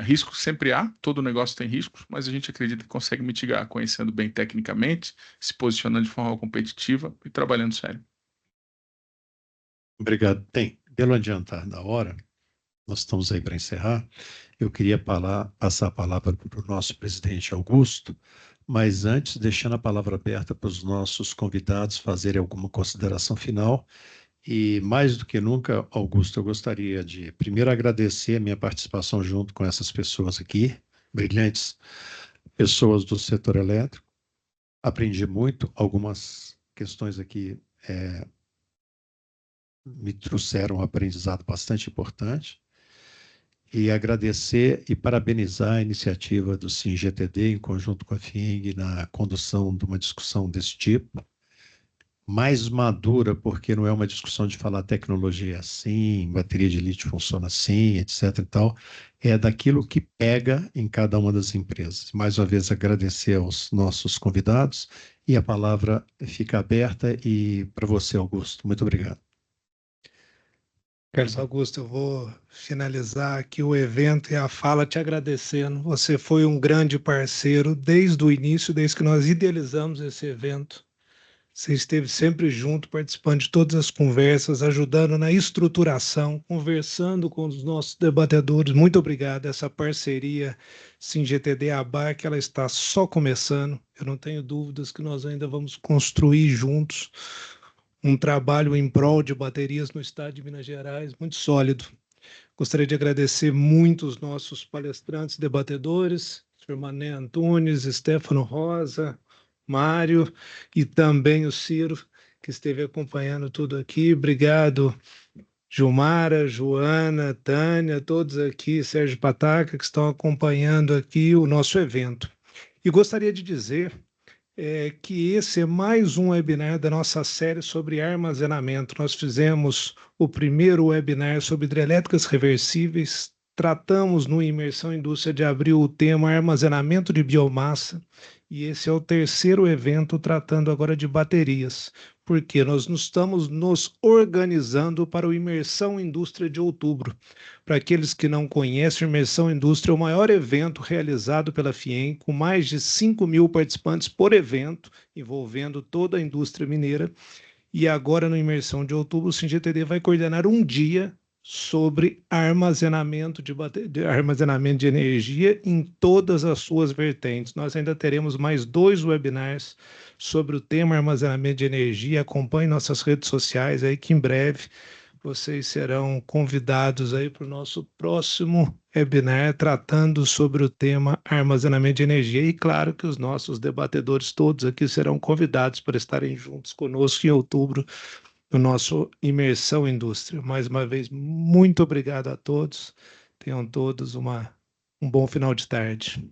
risco sempre há, todo negócio tem riscos, mas a gente acredita que consegue mitigar conhecendo bem tecnicamente, se posicionando de forma competitiva e trabalhando sério. Obrigado. Pelo adiantar da hora, nós estamos aí para encerrar. Eu queria passar a palavra para o nosso presidente Augusto, mas antes, deixando a palavra aberta para os nossos convidados fazerem alguma consideração final. E mais do que nunca, Augusto, eu gostaria de primeiro agradecer a minha participação junto com essas pessoas aqui, brilhantes pessoas do setor elétrico. Aprendi muito, algumas questões aqui me trouxeram um aprendizado bastante importante. E agradecer e parabenizar a iniciativa do SINGTD, em conjunto com a FIENG, na condução de uma discussão desse tipo, mais madura, porque não é uma discussão de falar tecnologia assim, bateria de lítio funciona assim, etc. e tal, é daquilo que pega em cada uma das empresas. Mais uma vez, agradecer aos nossos convidados e a palavra fica aberta e para você, Augusto. Muito obrigado. Carlos Augusto, eu vou finalizar aqui o evento e a fala te agradecendo. Você foi um grande parceiro desde o início, desde que nós idealizamos esse evento. Você esteve sempre junto, participando de todas as conversas, ajudando na estruturação, conversando com os nossos debatedores. Muito obrigado. Essa parceria SINGTD-ABAC, ela está só começando. Eu não tenho dúvidas que nós ainda vamos construir juntos um trabalho em prol de baterias no estado de Minas Gerais, muito sólido. Gostaria de agradecer muito os nossos palestrantes, debatedores, Sr. Mané Antunes, Stefano Rosa, Mário e também o Ciro, que esteve acompanhando tudo aqui. Obrigado, Gilmara, Joana, Tânia, todos aqui, Sérgio Pataca, que estão acompanhando aqui o nosso evento. E gostaria de dizer que esse é mais um webinar da nossa série sobre armazenamento. Nós fizemos o primeiro webinar sobre hidrelétricas reversíveis, tratamos no Imersão Indústria de abril o tema armazenamento de biomassa, e esse é o terceiro evento tratando agora de baterias, porque nós estamos nos organizando para o Imersão Indústria de outubro. Para aqueles que não conhecem, o Imersão Indústria é o maior evento realizado pela FIEM, com mais de 5.000 participantes por evento, envolvendo toda a indústria mineira. E agora, no Imersão de outubro, o SINGTD vai coordenar um dia sobre armazenamento de energia em todas as suas vertentes. Nós ainda teremos mais 2 webinars sobre o tema armazenamento de energia. Acompanhe nossas redes sociais aí, que em breve vocês serão convidados aí para o nosso próximo webinar tratando sobre o tema armazenamento de energia. E claro que os nossos debatedores todos aqui serão convidados para estarem juntos conosco em outubro no nosso Imersão Indústria. Mais uma vez, muito obrigado a todos. Tenham todos um bom final de tarde.